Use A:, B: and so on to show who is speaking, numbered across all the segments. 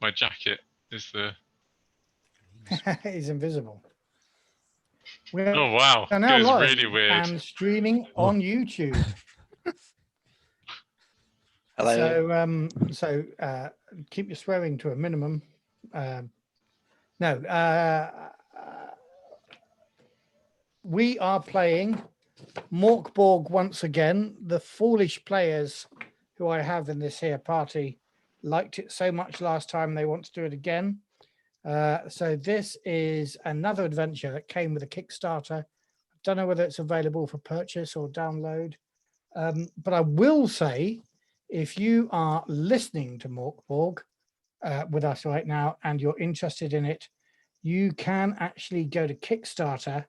A: My jacket is the...
B: He's invisible.
A: Oh, wow.
B: We're now
A: It is
B: live
A: really weird.
B: and streaming on YouTube.
C: Hello.
B: So keep your swearing to a minimum. We are playing Mörk Borg once again. The foolish players who I have in this here party liked it so much last time they want to do it again. So this is another adventure that came with a Kickstarter. I don't know whether it's available for purchase or download. But I will say, if you are listening to Mörk Borg with us right now and you're interested in it, you can actually go to Kickstarter.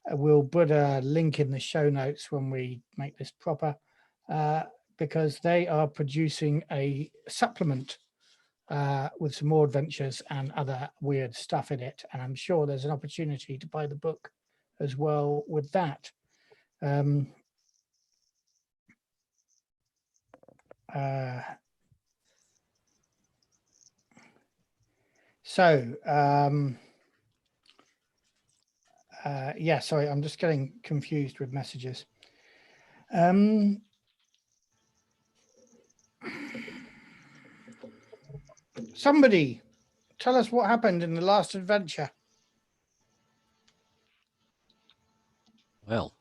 B: We'll put a link in the show notes when we make this proper, because they are producing a supplement with some more adventures and other weird stuff in it. And I'm sure there's an opportunity to buy the book as well with that. Yeah, sorry, I'm just getting confused with messages. Somebody tell us what happened in the last adventure.
D: Well,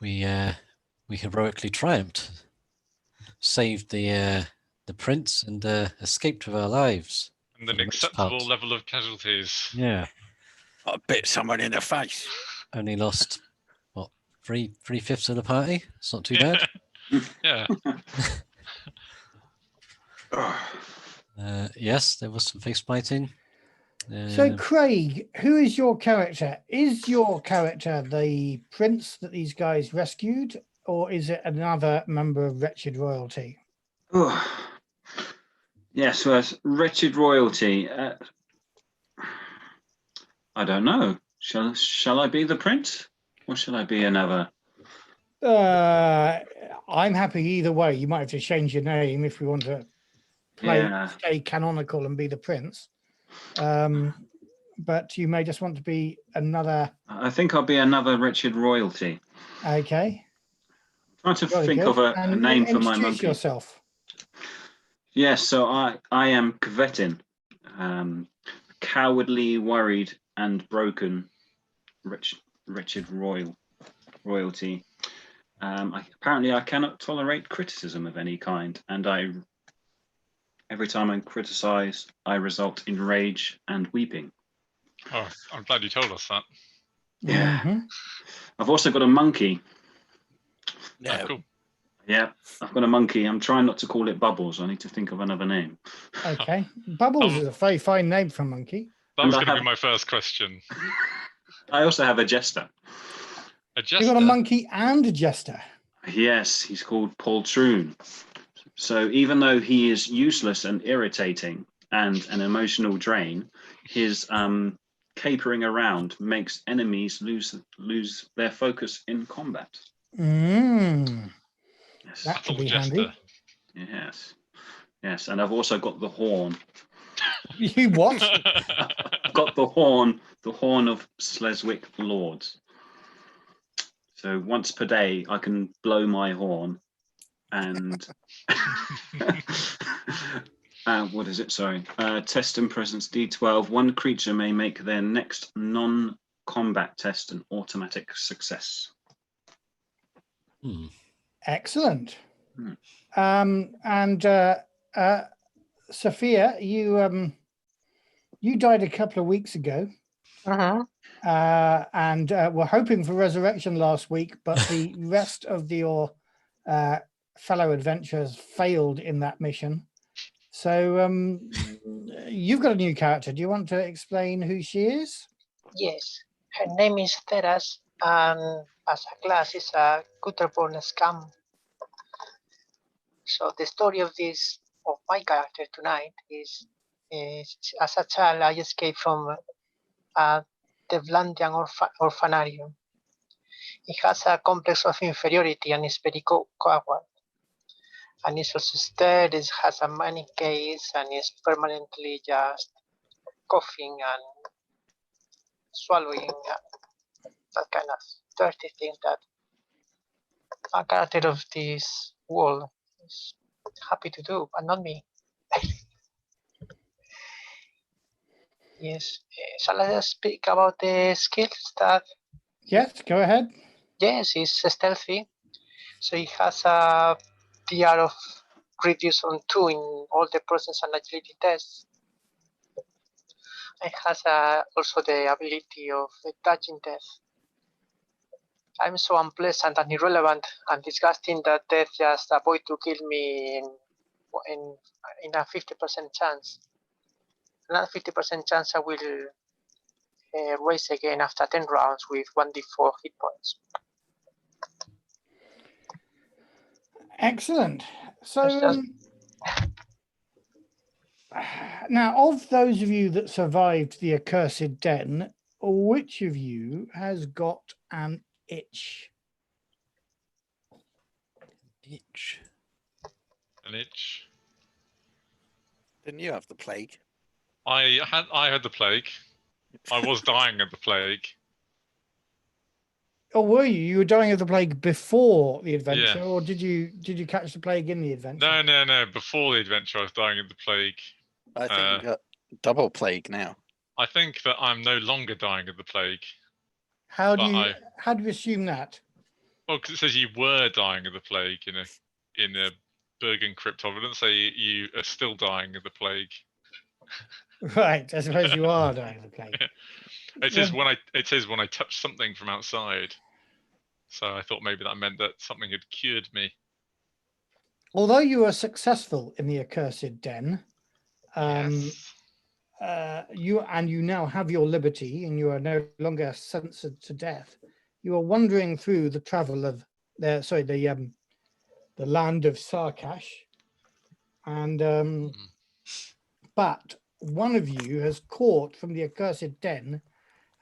D: we heroically triumphed, saved the prince, and escaped with our lives.
A: And an acceptable level of casualties.
D: Yeah.
C: I bit someone in the face.
D: Only lost what, three-fifths of the party. It's not too bad.
A: Yeah.
D: Yes, there was some face biting.
B: So, Craig, who is your character? Is your character the prince that these guys rescued, or is it another member of Wretched Royalty?
E: Oh. Yes, well, Wretched Royalty. I don't know. Shall I be the prince, or shall I be another?
B: I'm happy either way. You might have to change your name if we want to stay canonical and be the prince. But you may just want to be another.
E: I think I'll be another Wretched Royalty.
B: Okay.
E: I'm trying to think of a name for my monkey.
B: Introduce yourself.
E: Yes, so I am Kvetin, cowardly, worried, and broken wretched royalty. Apparently, I cannot tolerate criticism of any kind, and every time I'm criticized, I result in rage and weeping.
A: Oh, I'm glad you told us that.
E: Yeah.
B: Mm-hmm.
E: I've also got a monkey.
C: No.
A: Oh, cool.
E: Yeah, I've got a monkey. I'm trying not to call it Bubbles. I need to think of another name.
B: Okay. Bubbles is a very fine name for a monkey.
A: That was going to be my first question.
E: I also have a jester.
A: A jester?
B: You've got a monkey and a jester.
E: Yes, he's called Poltroon. So even though he is useless and irritating and an emotional drain, his capering around makes enemies lose their focus in combat. Yes.
B: That could be handy.
E: Yes, and I've also got the horn.
B: You what?
E: I've got the horn of Sleswick Lords. So once per day, I can blow my horn, and what is it? Sorry. Test and presence D12. One creature may make their next non-combat test an automatic success.
B: Excellent. And Sophia, you died a couple of weeks ago. And we're hoping for resurrection last week, but the rest of your fellow adventurers failed in that mission. So you've got a new character. Do you want to explain who she is?
F: Yes, her name is Theras, and as a class is a gutterborn scum. So the story of my character tonight is as a child I escaped from the Vlandian orphanarium. He has a complex of inferiority and is very coward. And it's also stirred, it has a money case, and is permanently just coughing and swallowing that kind of dirty thing that a character of this world is happy to do, but not me. Yes. Shall I just speak about the skills that?
B: Yes, go ahead.
F: Yes, it's stealthy. So it has a PR of reduce on 2 in all the presence and agility tests. It has also the ability of touching death. I'm so unpleasant and irrelevant and disgusting that death just avoid to kill me in a 50% chance. Another 50% chance I will raise again after 10 rounds with 1d4 hit points.
B: Excellent.
F: That's
B: So
F: just-
B: now, of those of you that survived the accursed den, which of you has got an itch?
D: Itch.
A: An itch.
C: Didn't you have the plague?
A: I had the plague. I was dying of the plague.
B: Or were you? You were dying of the plague before the adventure,
A: Yeah.
B: or did you catch the plague in the adventure?
A: No. Before the adventure, I was dying of the plague.
C: I think you got double plague now.
A: I think that I'm no longer dying of the plague.
B: How do
A: but
B: you assume that?
A: Well, because it says you were dying of the plague in a Bergen crypt. I wouldn't say you are still dying of the plague.
B: Right, I suppose you are dying of the plague.
A: It says when I touched something from outside. So I thought maybe that meant that something had cured me.
B: Although you were successful in the accursed den,
A: Yes.
B: you now have your liberty and you are no longer censored to death. You are wandering through the travel of the land of Sarkash, and but one of you has caught from the accursed den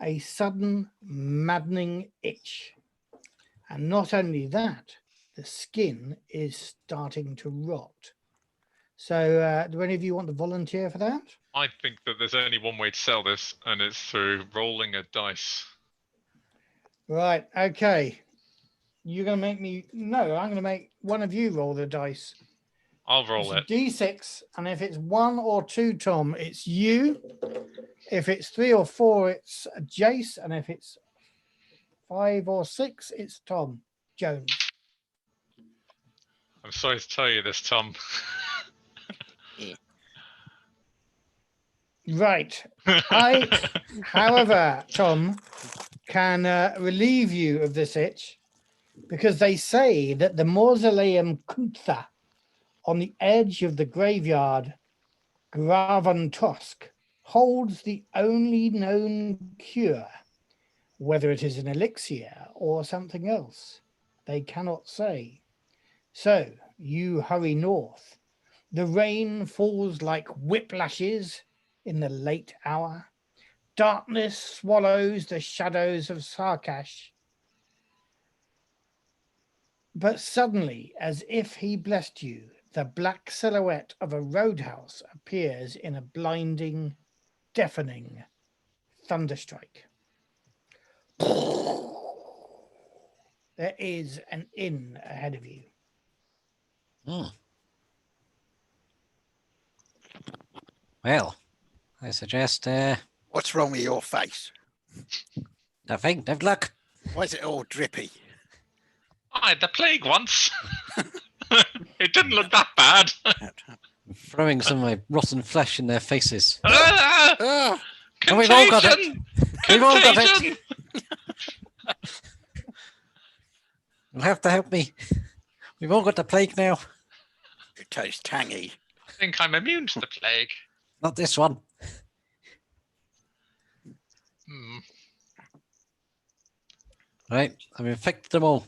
B: a sudden maddening itch, and not only that, the skin is starting to rot. So do any of you want to volunteer for that?
A: I think that there's only one way to sell this, and it's through rolling a dice.
B: Right, okay. You're going to make me... No, I'm going to make one of you roll the dice.
A: I'll roll it.
B: It's a D6, and if it's 1 or 2, Tom, it's you. If it's 3 or 4, it's Jace, and if it's 5 or 6, it's Tom Jones.
A: I'm sorry to tell you this, Tom.
B: Right. However, Tom, can relieve you of this itch, because they say that the Mausoleum Kuntha on the edge of the graveyard Gravantosk holds the only known cure. Whether it is an elixir or something else, they cannot say. So you hurry north. The rain falls like whiplashes in the late hour. Darkness swallows the shadows of Sarkash. But suddenly, as if he blessed you, the black silhouette of a roadhouse appears in a blinding, deafening thunderstrike. There is an inn ahead of you.
D: Well, I suggest
C: What's wrong with your face?
D: nothing. Have luck.
C: Why is it all drippy?
A: I had the plague once. It didn't look that bad.
D: Throwing some of my rotten flesh in their faces.
C: Oh,
D: And we've all got it.
A: Contagion!
D: We've all got it.
A: Contagion!
D: You'll have to help me. We've all got the plague now.
C: it tastes tangy.
A: I think I'm immune to the plague.
D: Not this one.
A: Hmm.
D: Right, I've infected them all.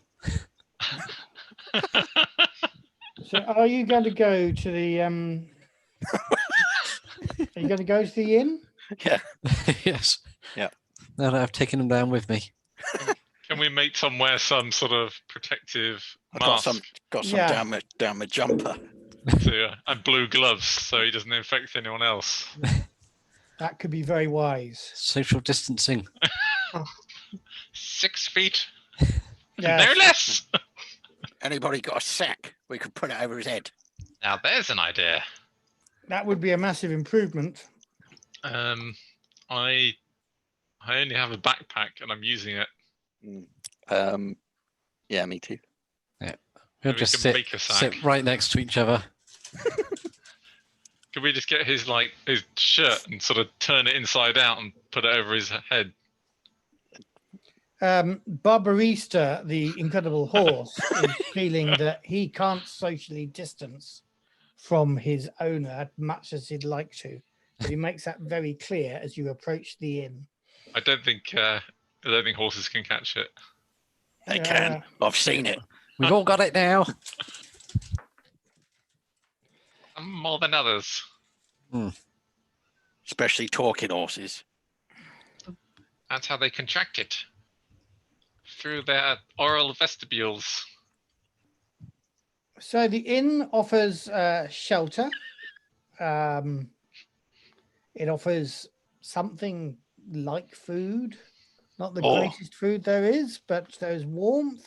B: So are you going to go to the are you going to go to the inn?
C: Yeah.
D: Yes.
C: Yeah.
D: Now that I've taken them down with me.
A: Can we make Tom wear some sort of protective
C: I've got some
B: Yeah.
C: down my jumper.
A: So, and blue gloves, so he doesn't infect anyone else.
B: That could be very wise.
D: Social distancing.
A: 6 feet,
B: Yes.
A: no less.
C: Anybody got a sack? We could put it over his head.
A: Now there's an idea.
B: That would be a massive improvement.
A: I only have a backpack and I'm using it.
C: Yeah, me too.
D: We'll
A: We
D: just
A: can make a sack.
D: sit right next to each other.
A: Could we just get his shirt and sort of turn it inside out and put it over his head?
B: Barbarista, the incredible horse, is feeling that he can't socially distance from his owner as much as he'd like to. But he makes that very clear as you approach the inn.
A: I don't think horses can catch it.
C: They can. I've seen it.
D: We've all got it now.
A: Some more than others.
C: Especially talking horses.
A: That's how they contract it. Through their oral vestibules.
B: So the inn offers shelter. It offers something like food. Not the greatest food there is, but there's warmth.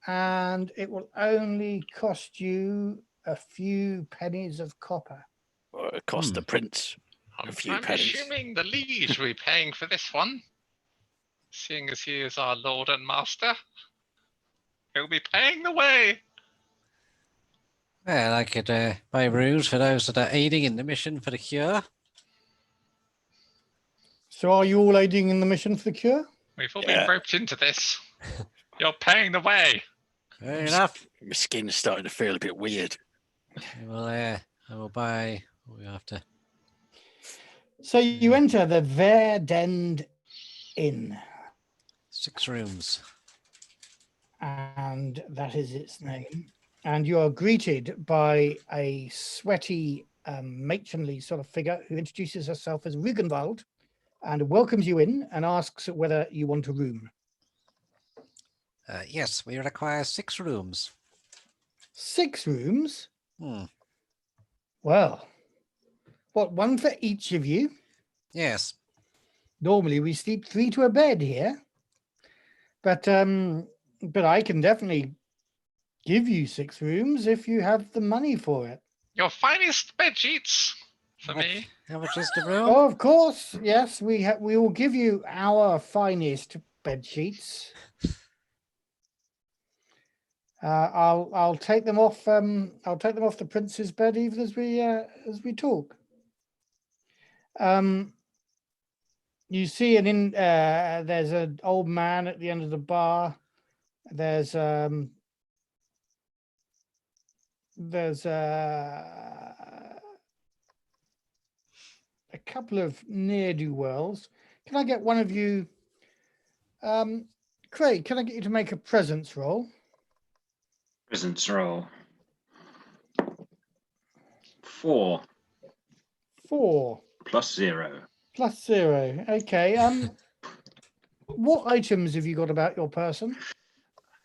B: And it will only cost you a few pennies of copper.
C: Well, it cost the prince a few pennies.
A: Assuming the liege will be paying for this one, seeing as he is our lord and master. He'll be paying the way.
D: Well, I could buy brews for those that are aiding in the mission for the cure.
B: So are you all aiding in the mission for the cure?
A: We've all been roped into this. You're paying the way.
D: Fair enough.
C: My skin's starting to feel a bit weird.
D: Well, I will buy. We have to.
B: So you enter the Verdend Inn.
D: 6 rooms.
B: And that is its name. And you are greeted by a sweaty, matronly sort of figure who introduces herself as Rugenwald and welcomes you in and asks whether you want a room.
D: Yes, we require 6 rooms.
B: 6 rooms?
D: Well,
B: What, one for each of you?
D: Yes.
B: Normally we sleep 3 to a bed here. But I can definitely give you 6 rooms if you have the money for it.
A: Your finest bed sheets for me.
D: How much is the room?
B: Oh, of course. Yes, we will give you our finest bed sheets. I'll take them off. I'll take them off the prince's bed even as we talk. You see there's an old man at the end of the bar. There's a couple of ne'er-do-wells. Can I get one of you, Craig, can I get you to make a presence roll?
E: Presence roll. 4
B: 4
E: plus 0.
B: plus 0. Okay. What items have you got about your person?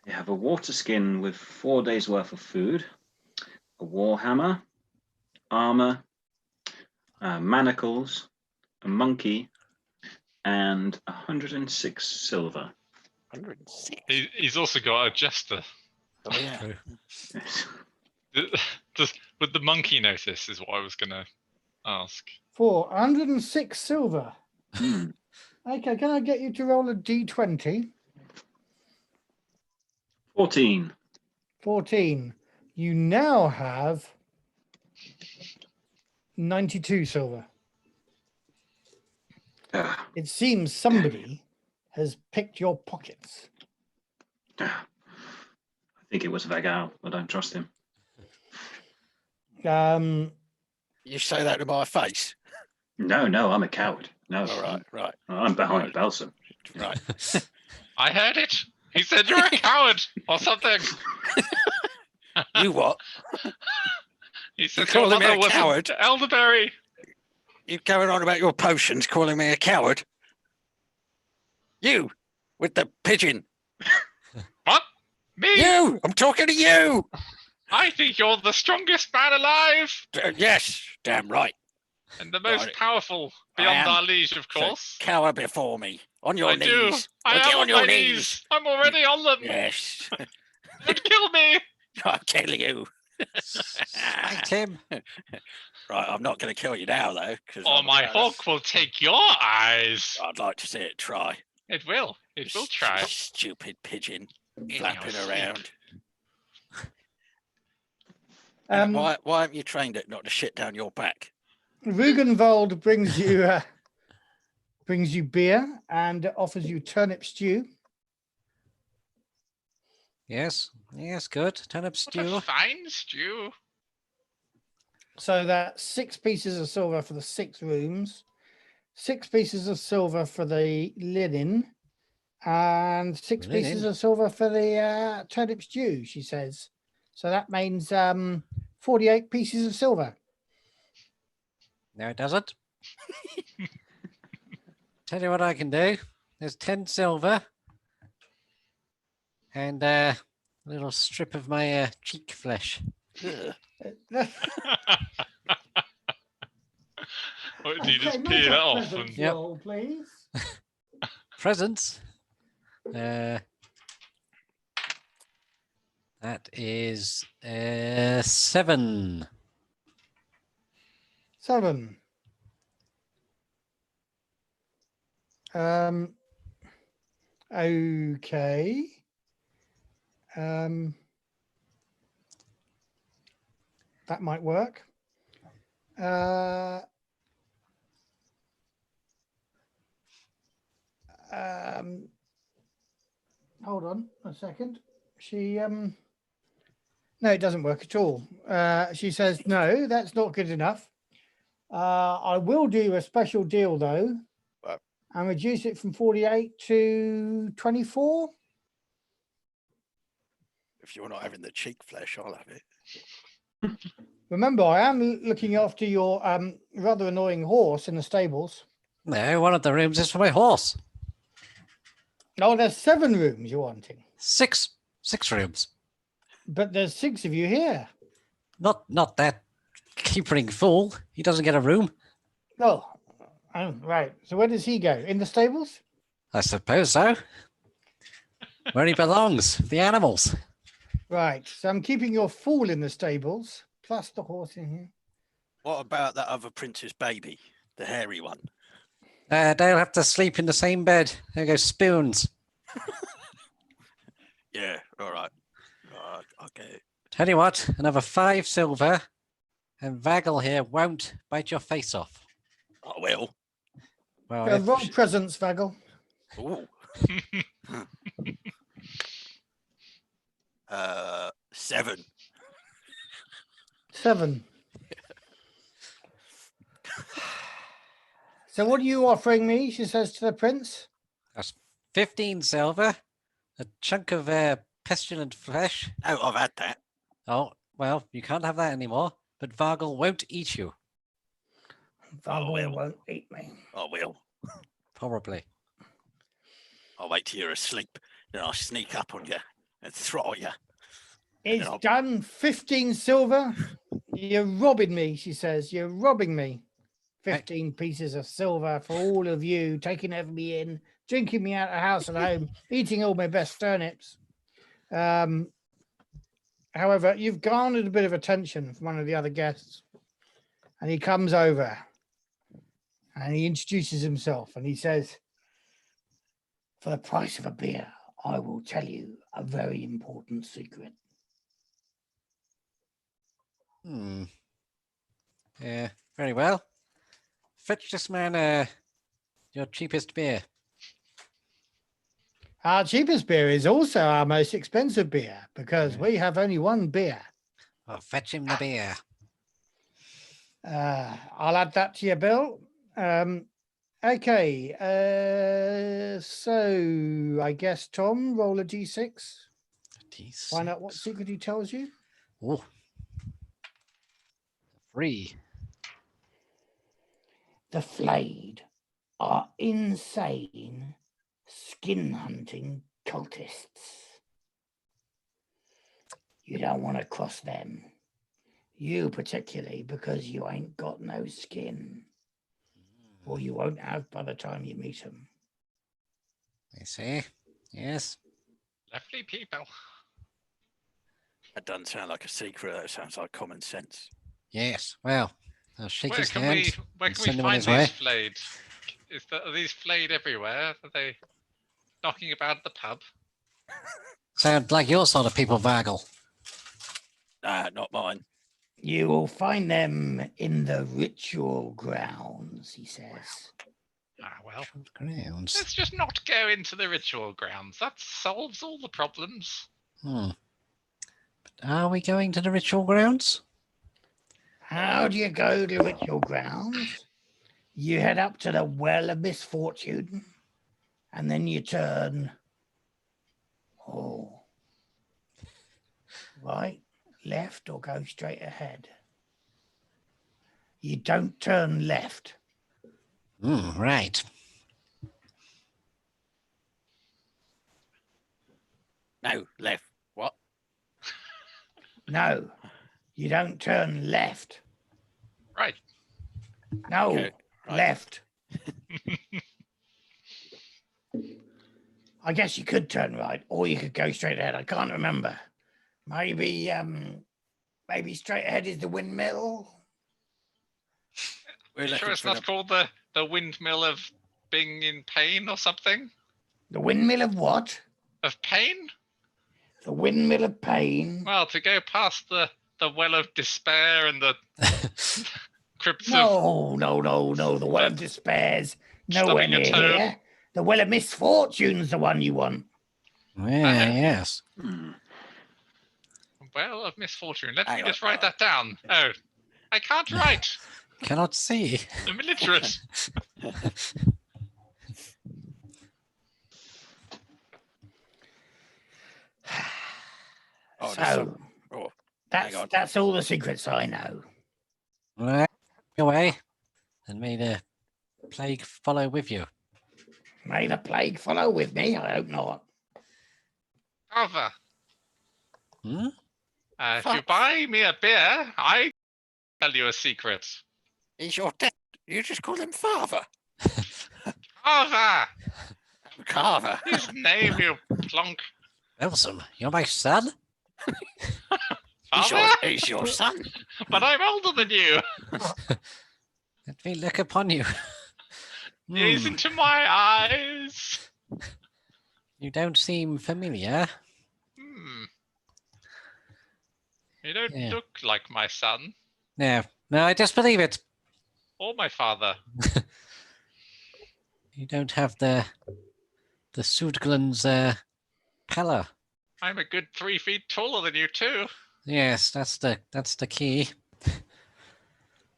E: You have a water skin with 4 days worth of food, a war hammer, armor, manacles, a monkey, and 106 silver.
C: 106.
A: He's also got a jester.
C: Oh, yeah.
A: Just would the monkey notice is what I was going to ask.
B: 106 silver. Okay, can I get you to roll a d20?
E: 14.
B: 14. You now have 92 silver. It seems somebody has picked your pockets.
E: I think it was Vagal. I don't trust him.
C: You say that to my face?
E: No, I'm a coward. No,
C: All right.
E: I'm behind Belsum.
C: Right.
A: I heard it. He said you're a coward or something.
C: You what?
A: He said
C: You're
A: your
C: calling me
A: mother
C: a
A: was an
C: coward?
A: elderberry.
C: You going on about your potions, calling me a coward? You, with the pigeon.
A: What? Me?
C: You! I'm talking to you!
A: I think you're the strongest man alive
C: Yes, damn right.
A: and the most
C: Right.
A: powerful
C: I
A: beyond
C: am.
A: our liege, of
C: So
A: course.
C: cower before me. On your
A: I do.
C: knees.
A: I
C: Get
A: am on
C: your
A: my knees. I'm already on them.
C: Yes.
A: Don't kill me.
C: I'll kill you.
D: Smite him.
C: Right, I'm not going to kill you now, though.
A: Or my hawk will take your eyes.
C: I'd like to see it try.
A: It will. It will try.
C: Stupid pigeon
A: In
C: flapping
A: your sleep.
C: around.
B: Um,
C: Why haven't you trained it not to shit down your back?
B: Rugenwald brings you beer and offers you turnip stew.
D: Yes, good. Turnip
A: What
D: stew.
A: a fine stew.
B: So that's 6 pieces of silver for the 6 rooms, 6 pieces of silver for the linen, and 6 pieces
D: Linen?
B: of silver for the turnip stew, she says. So that means 48 pieces of silver.
D: No, it doesn't. Tell you what I can do. There's 10 silver and a little strip of my cheek flesh.
A: What, do you just
B: Okay,
A: peel
B: make
A: it
B: a
A: off?
B: presence
A: And...
D: Yep.
B: roll, please.
D: Presents. That is 7.
B: 7. Okay. That might work. Hold on a second. She no, it doesn't work at all. She says no, that's not good enough. I will do a special deal though,
C: What?
B: and reduce it from 48 to 24.
C: If you're not having the cheek flesh, I'll have it.
B: Remember, I am looking after your rather annoying horse in the stables.
D: No, one of the rooms is for my horse.
B: Oh, there's 7 rooms you're wanting,
D: 6 rooms.
B: but there's 6 of you here.
D: Not that keepering fool. He doesn't get a room.
B: Oh, right. So where does he go? In the stables?
D: I suppose so. Where he belongs, the animals.
B: Right. So I'm keeping your fool in the stables, plus the horse in here.
C: What about that other prince's baby, the hairy one?
D: They'll have to sleep in the same bed. There go spoons.
C: Yeah, all right. I'll get it.
D: Tell you what, another 5 silver, and Vagal here won't bite your face off.
C: I will.
D: Well,
B: Roll presents, Vagal.
C: Ooh. 7.
B: 7. So what are you offering me? She says to the prince.
D: that's 15 silver, a chunk of pestilent flesh.
C: No, I've had that.
D: Oh, well, you can't have that anymore, but Vagal won't eat you.
B: Vagal
C: well.
B: won't eat me.
C: I will.
D: Probably.
C: I'll wait till you're asleep, then I'll sneak up on you and throttle you.
B: It's
C: I'll-
B: done. 15 silver. You're robbing me, she says. You're robbing me. 15 pieces of silver for all of you, taking me in, drinking me out of house and home, eating all my best turnips. However, you've garnered a bit of attention from one of the other guests. And he comes over and he introduces himself and he says, for the price of a beer, I will tell you a very important secret.
D: Yeah, very well. Fetch this man your cheapest beer.
B: Our cheapest beer is also our most expensive beer because we have only one beer.
D: Well, fetch him the beer.
B: I'll add that to your bill. Okay. So I guess, Tom, roll a d6. Find out what secret he tells you.
D: Oh. 3.
B: The Flayed are insane skin hunting cultists. You don't want to cross them. You particularly, because you ain't got no skin. Or you won't have by the time you meet them.
D: I see. Yes.
A: Lovely people.
C: That doesn't sound like a secret. That sounds like common sense.
D: Yes. Well, I'll shake
A: Where
D: his
A: can
D: hand.
A: we where
D: and
A: can we
D: send him on
A: find
D: his
A: these
D: way.
A: flayed? Are these flayed everywhere? Are they knocking about the pub?
D: Sound like your sort of people, Vagal.
C: Nah, not mine.
B: You will find them in the ritual grounds, he says.
A: Ah, well.
D: Grounds.
A: Let's just not go into the ritual grounds. That solves all the problems.
D: But are we going to the ritual grounds?
B: How do you go to ritual grounds? You head up to the Well of Misfortune, and then you turn right, left, or go straight ahead. You don't turn left.
D: Right.
C: No, left. What?
B: No, you don't turn left.
A: Right.
B: No,
C: Okay, right.
B: left. I guess you could turn right, or you could go straight ahead. I can't remember. Maybe straight ahead is the windmill.
C: We're
A: You sure
C: looking
A: it's
C: for
A: not called the windmill of being in pain or something?
B: The windmill of what?
A: Of pain?
B: The windmill of pain.
A: Well, to go past the well of despair and the crypts of
B: No. The well of despair's nowhere
A: stubbing your
B: near
A: toe.
B: here. The well of misfortune's the one you want.
D: Yeah, yes.
A: well of misfortune. Let
C: Hang
A: me
C: on.
A: just write that down. Oh, I can't write.
D: Cannot see.
A: I'm illiterate.
C: Oh, there's
B: So
C: some. Oh, hang on.
B: that's all the secrets I know.
D: Right. Away. And may the plague follow with you.
B: May the plague follow with me. I hope not.
A: Karvr,
D: Hmm?
A: if you buy me a beer, I tell you a secret.
C: He's your dad. You just call him father.
A: Karvr!
C: Carver.
A: His name, you plonk.
D: Belsum, you're my son?
A: Father?
C: He's your son.
A: But I'm older than you.
D: Let me look upon you.
A: Gaze into my eyes.
D: You don't seem familiar.
A: You don't
D: Yeah.
A: look like my son
D: No, I just believe it.
A: or my father.
D: You don't have the Sudglan's pallor.
A: I'm a good 3 feet taller than you too.
D: Yes, that's the key.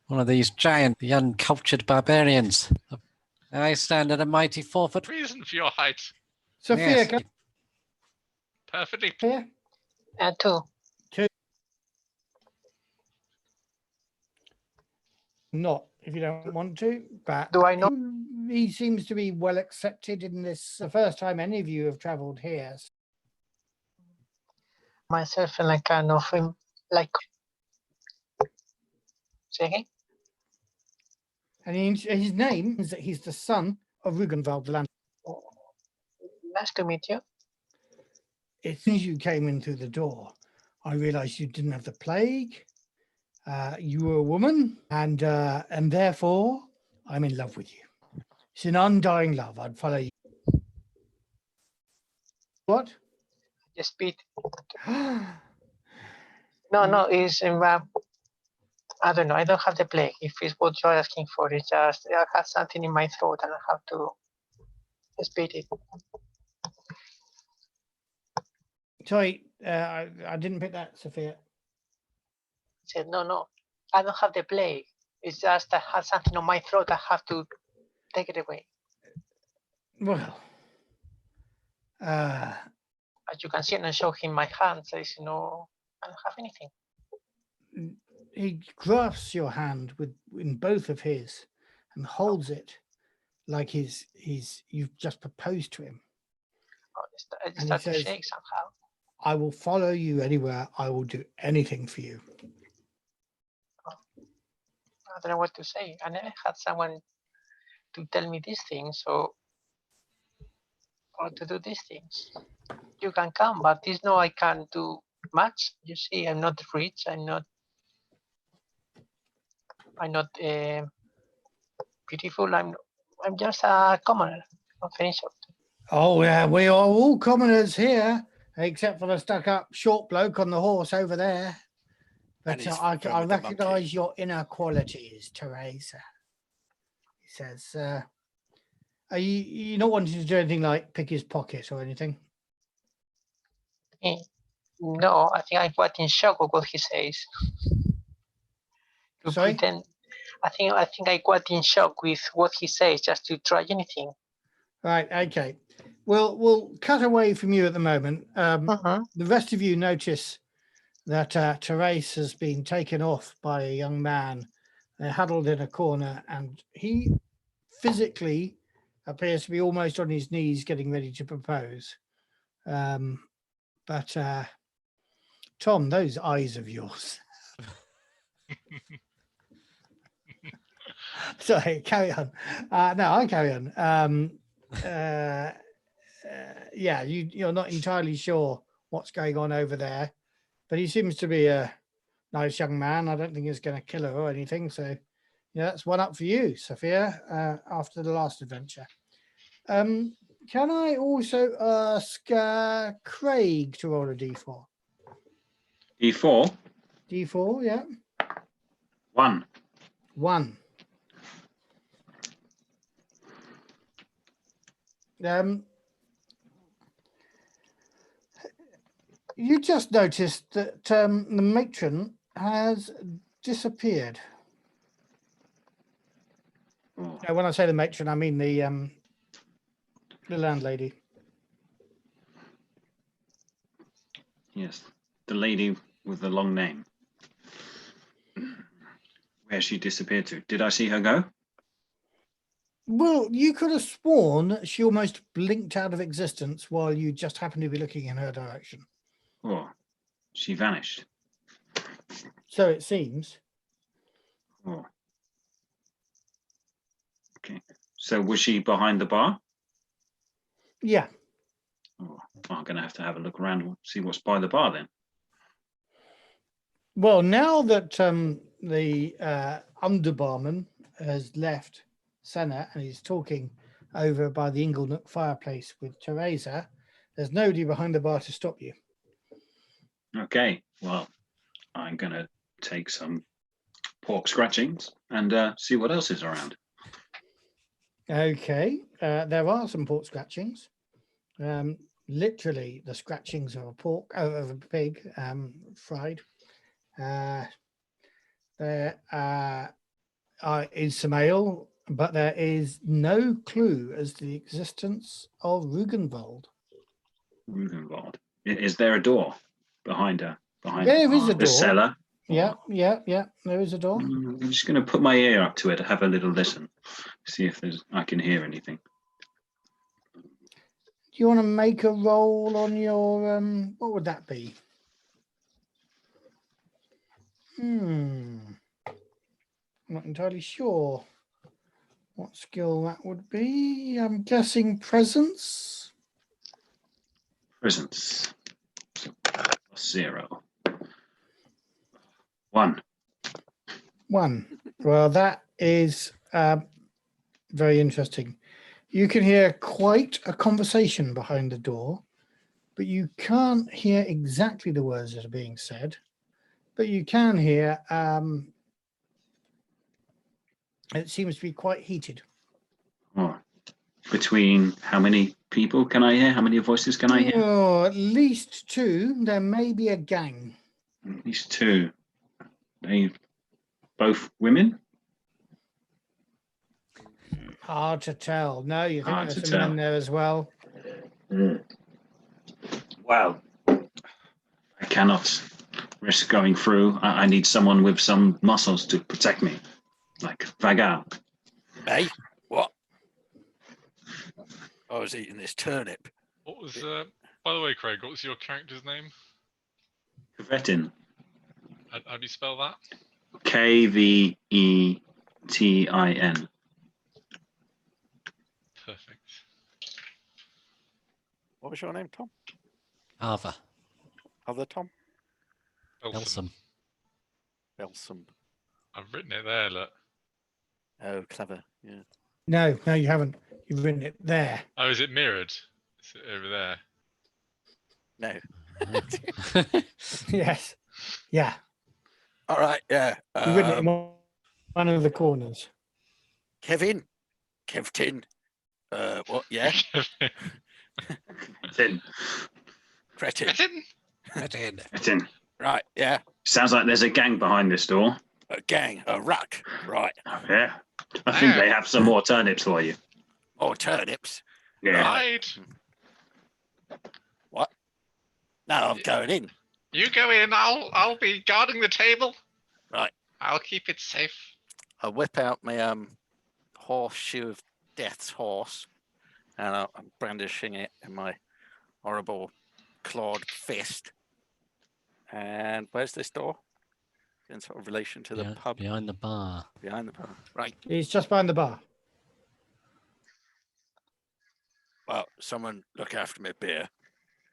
D: One of these giant, the uncultured barbarians. I stand at a mighty 4 foot.
A: Reason for your height.
B: Sophia,
D: Yes.
B: come
A: Perfectly.
B: here.
F: Two.
B: Not if you don't want to, but
F: Do I know?
B: he seems to be well accepted in this. The first time any of you have travelled here.
F: Myself and like kind of him, like. Say again?
B: And his name is that he's the son of Rugenvald the Land.
F: Nice to meet you.
B: As soon as you came in through the door, I realised you didn't have the plague. You were a woman, and therefore I'm in love with you. It's an undying love. I'd follow you. What?
F: Just beat. No, it's I don't know. I don't have the plague. If it's what you're asking for, it's just I have something in my throat and I have to spit it.
B: Sorry, I didn't pick that, Sophia.
F: I said no, I don't have the plague. It's just I have something on my throat. I have to take it away.
B: Well,
F: As you can see, and I show him my hands. I say no, I don't have anything.
B: he grasps your hand in both of his and holds it like you've just proposed to him.
F: I
B: And he
F: start to
B: says-
F: shake somehow.
B: I will follow you anywhere. I will do anything for you.
F: I don't know what to say. I never had someone to tell me these things or to do these things. You can come, but this no, I can't do much. You see, I'm not rich. I'm not beautiful. I'm just a commoner of any sort.
B: Oh, yeah, we are all commoners here, except for the stuck-up short bloke on the horse over there.
C: And
B: But
C: his
B: I
C: friend with the monkey.
B: recognise your inner qualities, Teresa. He says, are you not wanting to do anything like pick his pocket or anything?
F: No, I think I got in shock with what he says. To
B: Sorry?
F: pretend, I think I got in shock with what he says just to try anything.
B: Right, okay. We'll cut away from you at the moment. The rest of you notice that Therese has been taken off by a young man. They're huddled in a corner, and he physically appears to be almost on his knees getting ready to propose. But Tom, those eyes of yours. Sorry, carry on. No, I'll carry on. Yeah, you're not entirely sure what's going on over there, but he seems to be a nice young man. I don't think he's going to kill her or anything. So, yeah, that's one up for you, Sophia, after the last adventure. Can I also ask Craig to roll a d4?
E: D4?
B: D4, yeah.
E: 1.
B: 1. You just noticed that the matron has disappeared.
E: Oh,
B: When I say the matron, I mean the landlady.
E: yes. The lady with the long name. Where she disappeared to. Did I see her go?
B: Well, you could have sworn she almost blinked out of existence while you just happened to be looking in her direction.
E: Oh, she vanished.
B: So it seems.
E: Oh. Okay. So was she behind the bar?
B: Yeah.
E: Oh, I'm going to have a look around and see what's by the bar then.
B: Well, now that the underbarman has left Senna and he's talking over by the Inglenook fireplace with Teresa, there's nobody behind the bar to stop you.
E: Okay. Well, I'm going to take some pork scratchings and see what else is around.
B: Okay. There are some pork scratchings. Literally the scratchings of a pig fried. There is some ale, but there is no clue as to the existence of Rugenwald.
E: Rugenwald. Is there a door behind her?
B: There is a
E: The
B: door.
E: cellar?
B: Yeah. There is a door.
E: I'm just going to put my ear up to it, have a little listen, see if I can hear anything.
B: Do you want to make a roll on your what would that be? I'm not entirely sure what skill that would be. I'm guessing presence.
E: Presence. +0. 1.
B: 1. Well, that is very interesting. You can hear quite a conversation behind the door, but you can't hear exactly the words that are being said. But you can hear it seems to be quite heated.
E: Oh. Between how many people can I hear? How many voices can I hear?
B: Oh, at least 2. There may be a gang.
E: At least 2. They both women?
B: Hard to tell. No, you think
E: Hard
B: there's
E: to
B: some men
E: tell.
B: there as well.
E: Well, I cannot risk going through. I need someone with some muscles to protect me, like Vagal.
C: Hey, what? I was eating this turnip.
A: What By the way, Craig, what's your character's name?
E: Kvetin.
A: How do you spell that?
E: Kvetin.
A: Perfect.
C: What was your name, Tom?
D: Karvr.
C: Other Tom?
D: Belsum.
C: Belsum.
A: I've written it there, look.
C: Oh, clever. Yeah.
B: No, you haven't. You've written it there.
A: Oh, is it mirrored? Is it over there?
C: No.
B: Yes. Yeah.
C: All right. Yeah.
B: You've written it in one of the corners.
C: Kvetin. What? Yeah.
E: Kvetin.
C: Kvetin.
E: Kvetin.
C: Right. Yeah.
E: Sounds like there's a gang behind this door.
C: A gang. A ruck. Right.
E: Yeah. I think they have some more turnips for you.
C: More turnips.
E: Yeah.
A: Right.
C: What? No, I'm going in.
A: You go in. I'll be guarding the table.
C: Right.
A: I'll keep it safe.
C: I whip out my horseshoe of death's horse, and I'm brandishing it in my horrible clawed fist. And where's this door? In sort of relation to the pub.
D: Behind the bar.
C: Behind the bar. Right.
B: He's just behind the bar.
C: Well, someone look after my beer.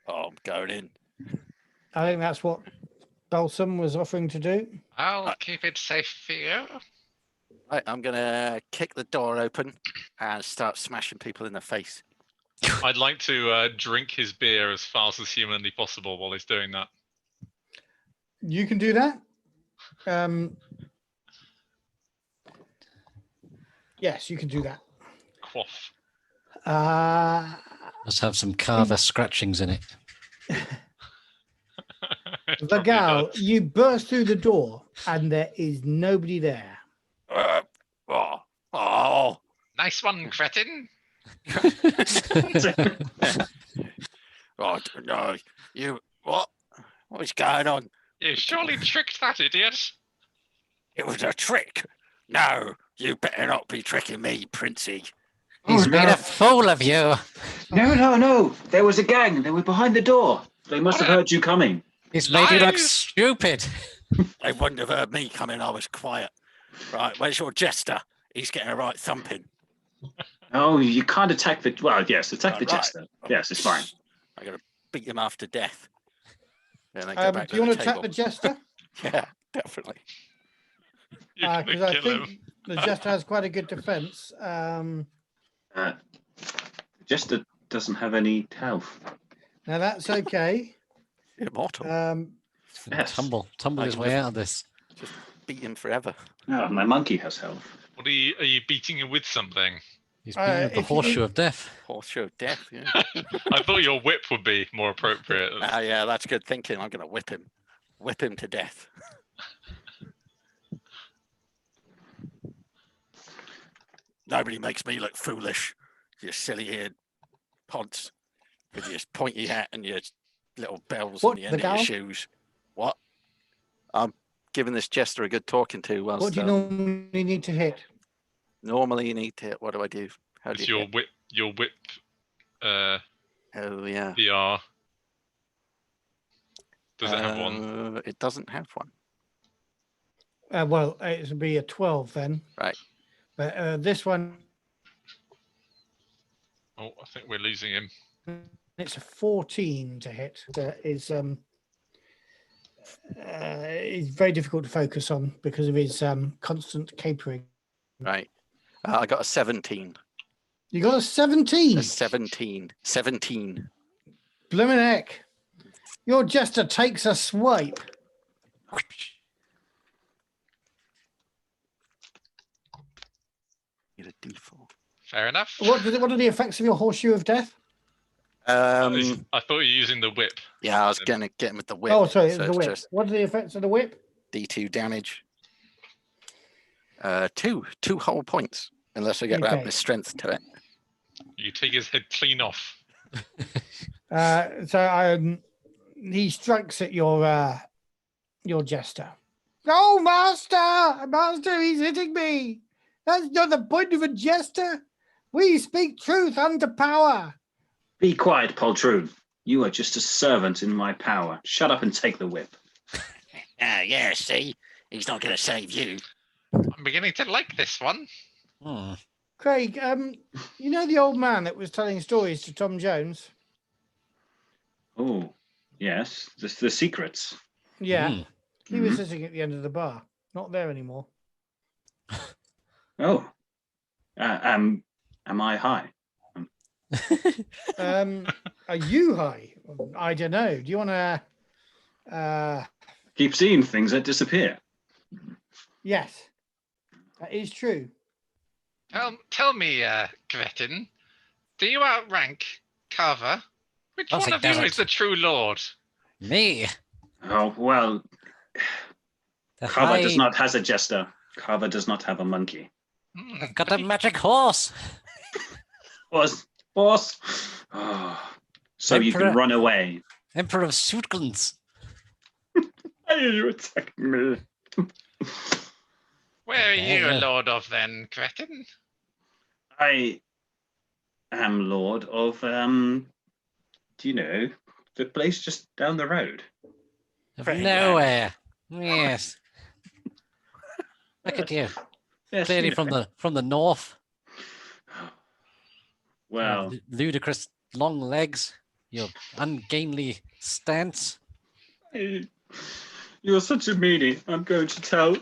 C: Oh, I'm going in.
B: I think that's what Belsum was offering to do.
A: I'll keep it safe for you.
C: Right, I'm gonna kick the door open and start smashing people in the face.
A: I'd like to drink his beer as fast as humanly possible while he's doing that.
B: You can do that. Yes, you can do that.
A: Quaff.
D: Must have some Karvr scratchings in it.
B: Vagal, you burst through the door and there is nobody there.
C: Oh.
A: Nice one, Kvetin.
C: Oh no! You what? What is going on?
A: You surely tricked that idiot.
C: It was a trick. No, you better not be tricking me, Princey.
D: He's made a fool of you.
E: No. There was a gang. They were behind the door. They must have heard you coming.
D: He's made you look
A: Lies.
D: stupid.
C: They wouldn't have heard me coming. I was quiet. Right, where's your jester? He's getting a right thumping.
E: Oh, you can't attack the... Well, yes, attack the
C: Right.
E: jester. Yes, it's fine.
C: I gotta beat him after death. And then go back
B: Do you
C: to
B: want
C: the
B: to attack
C: table.
B: the jester?
C: Yeah, definitely.
A: You're gonna
B: Because I
A: kill
B: think
A: him.
B: the jester has quite a good defense.
E: The jester doesn't have any health.
B: Now that's okay.
C: Immortal.
E: Yes.
D: Tumble his
C: I
D: way
C: can
D: out of this.
C: Just beat him forever.
E: Oh, my monkey has health.
A: What are you beating him with something?
D: He's beaten with the
B: if you-
D: horseshoe of death.
C: Horseshoe of death. Yeah.
A: I thought your whip would be more appropriate.
C: Yeah, that's good thinking. I'm gonna whip him to death. Nobody makes me look foolish. You silly-eared pods with your pointy hat and your little bells
B: What,
C: on the end
B: the
C: of your
B: gal?
C: shoes. What? I'm giving this jester a good talking to. Whilst,
B: What do you normally need to hit?
C: normally you need to hit? What do I do? How do
A: It's
C: you
A: your
C: hit?
A: whip. Your whip.
C: Oh yeah.
A: PR. Does it have one?
C: It doesn't have one.
B: Well, it would be a 12 then.
C: Right.
B: But this one,
A: Oh, I think we're losing him.
B: it's a 14 to hit. Is very difficult to focus on because of his constant capering.
C: Right. I got a 17.
B: You got a 17.
C: A 17. 17.
B: Blimmin' heck. Your jester takes a swipe.
C: Need a D4.
A: Fair enough.
B: What are the effects of your horseshoe of death?
A: I thought you were using the whip.
C: Yeah, I was gonna get him with the whip.
B: Oh, sorry,
C: so
B: the
C: it's
B: whip.
C: just
B: What are the effects of the whip?
C: D2 damage. Two whole points, unless I get
B: Okay.
C: my strength to it.
A: You take his head clean off.
B: He strikes at your jester. Oh, master, he's hitting me. That's not the point of a jester. We speak truth unto power.
E: Be quiet, poltroon. You are just a servant in my power. Shut up and take the whip.
C: Yeah, see? He's not going to save you.
A: I'm beginning to like this one.
D: Hmm.
B: Craig, you know the old man that was telling stories to Tom Jones?
E: Oh, yes. The secrets.
B: Yeah.
D: Hmm.
B: He was sitting at the end of the bar. Not there anymore.
E: Oh. Am I high?
B: Are you high? I don't know. Do you want to...
E: Keep seeing things that disappear.
B: Yes, that is true.
A: Tell me, Kvetin, do you outrank Karvr? Which
D: Of course
A: one
D: he
A: of you is
D: doesn't.
A: the true lord?
D: Me.
E: Oh, well,
D: The
E: Karvr does
D: high.
E: not has a jester. Karvr does not have a monkey.
D: I've got a magic horse.
E: Boss. Oh, so you can
D: Emperor.
E: run away.
D: Emperor of Sutkans.
E: Why are you attacking me?
A: Where are you
D: Yeah.
A: lord of then, Kvetin?
E: I am lord of, do you know, the place just down the road.
D: Of
E: Very
D: nowhere. Yes. Look at you.
E: Yes,
D: Clearly
E: you know.
D: from the north.
E: Well,
D: Your ludicrous long legs. Your ungainly stance.
E: you're such a meanie. I'm going to tell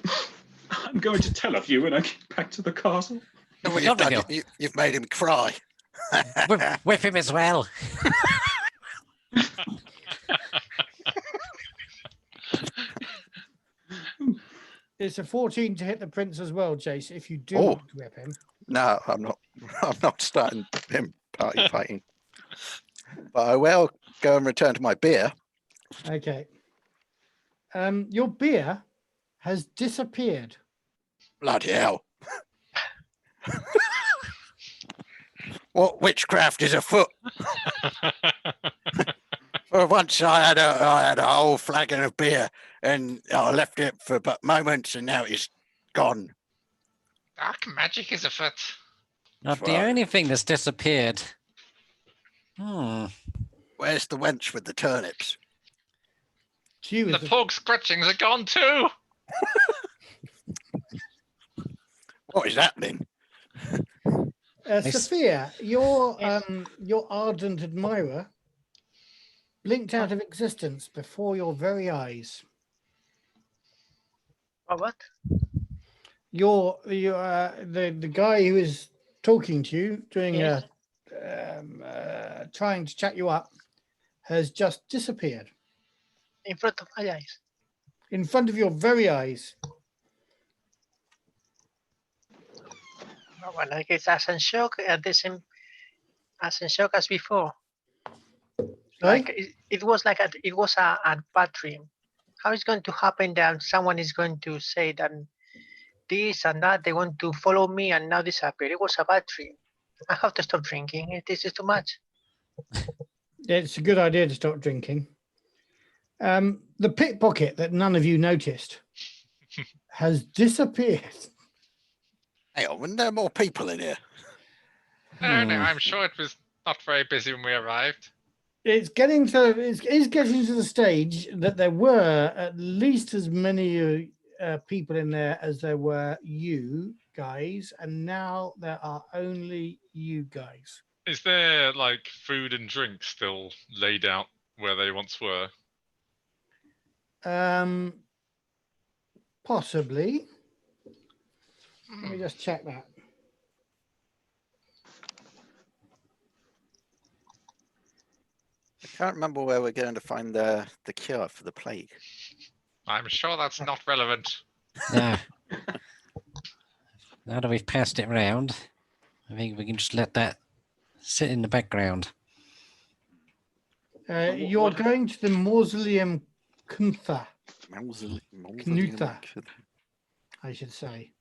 E: of you when I get back to the castle.
C: Well,
D: We're
C: you've,
D: done
C: done,
D: with
C: you've made him cry.
D: Whip him as well.
B: It's a 14 to hit the prince as well, Jace, if you do
C: Oh.
B: want to whip him.
C: No, I'm not. I'm not starting him party fighting. But I will go and return to my beer.
B: Okay. Your beer has disappeared.
C: Bloody hell! What witchcraft is afoot? For once, I had a whole flagon of beer, and I left it for but moments, and now it's gone.
A: Dark magic is afoot.
D: Not the
C: Fuck.
D: only thing that's disappeared.
C: Where's the wench with the turnips?
B: She was
A: The pork scratchings are gone too.
C: What is happening?
B: Sophia, your
F: Yes.
B: your ardent admirer blinked out of existence before your very eyes.
F: What?
B: The guy who is talking to you, doing
F: Yes.
B: trying to chat you up, has just disappeared
F: In front of my eyes.
B: in front of your very eyes.
F: Oh, well, I guess as in shock at the same as in shock as before.
B: Sorry?
F: Like it was like it was a bad dream. How is going to happen that someone is going to say that this and that they want to follow me and now disappear? It was a bad dream. I have to stop drinking. This is too much.
B: It's a good idea to stop drinking. The pickpocket that none of you noticed has disappeared.
C: Hang on, weren't there more people in here?
A: No, I'm sure it was not very busy when we arrived.
B: It's getting to the stage that there were at least as many people in there as there were you guys, and now there are only you guys.
A: Is there like food and drink still laid out where they once were?
B: Possibly. Let me just check that.
C: I can't remember where we're going to find the cure for the plague.
A: I'm sure that's not relevant.
D: No. Now that we've passed it round, I think we can just let that sit in the background.
B: You're going to the Mausoleum Kuntha, Knutha, I should say.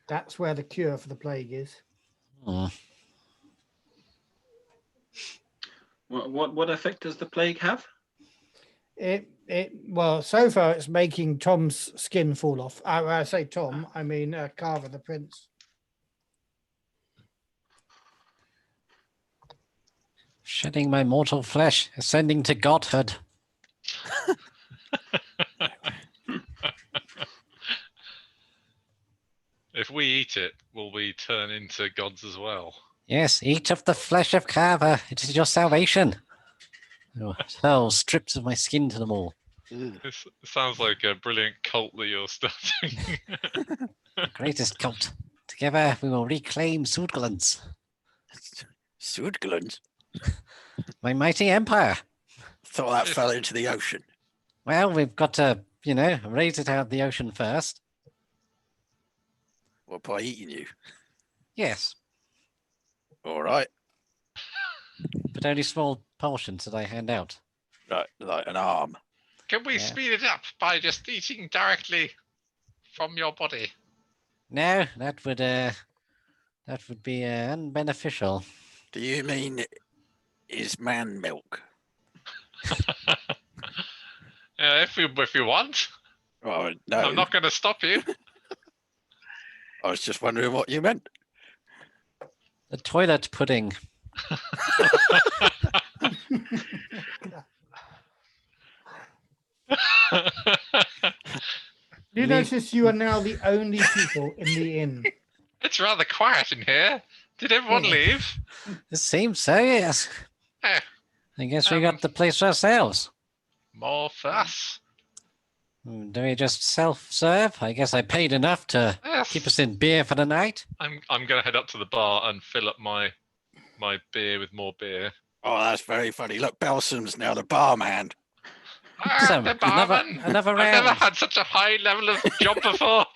B: That's where the cure for the plague is.
E: What effect does the plague have?
B: Well, so far it's making Tom's skin fall off. I say Tom, I mean Karvr the prince.
D: Shedding my mortal flesh, ascending to godhood.
A: If we eat it, will we turn into gods as well?
D: Yes, eat of the flesh of Karvr. It is your salvation. Oh, hurl strips of my skin to them all.
A: This sounds like a brilliant cult that you're starting.
D: The greatest cult. Together we will reclaim Sudglands,
C: Sudglands?
D: my mighty empire.
C: Thought that fell into the ocean.
D: Well, we've got to, raise it out of the ocean first.
C: What, by eating you?
D: Yes,
C: All right.
D: but only small portions that I hand out.
C: Right, like an arm.
A: Can we
D: Yeah.
A: speed it up by just eating directly from your body?
D: No, that would be unbeneficial.
C: Do you mean is man milk?
A: If you want,
C: Oh, no.
A: I'm not going to stop you.
C: I was just wondering what you meant.
D: The toilet pudding.
B: You
D: Leave-
B: notice you are now the only people in the inn.
A: It's rather quiet in here. Did everyone
D: Yeah.
A: leave?
D: It seems so, yes.
A: Eh,
D: I guess we got the place to ourselves.
A: more for us.
D: Do we just self-serve? I guess I paid enough to
A: Yes.
D: keep us in beer for the night.
A: I'm going to head up to the bar and fill up my beer with more beer.
C: Oh, that's very funny. Look, Belsum's now the barman.
A: Ah, the barman.
D: Another
A: I've never
D: round.
A: had such a high level of job before.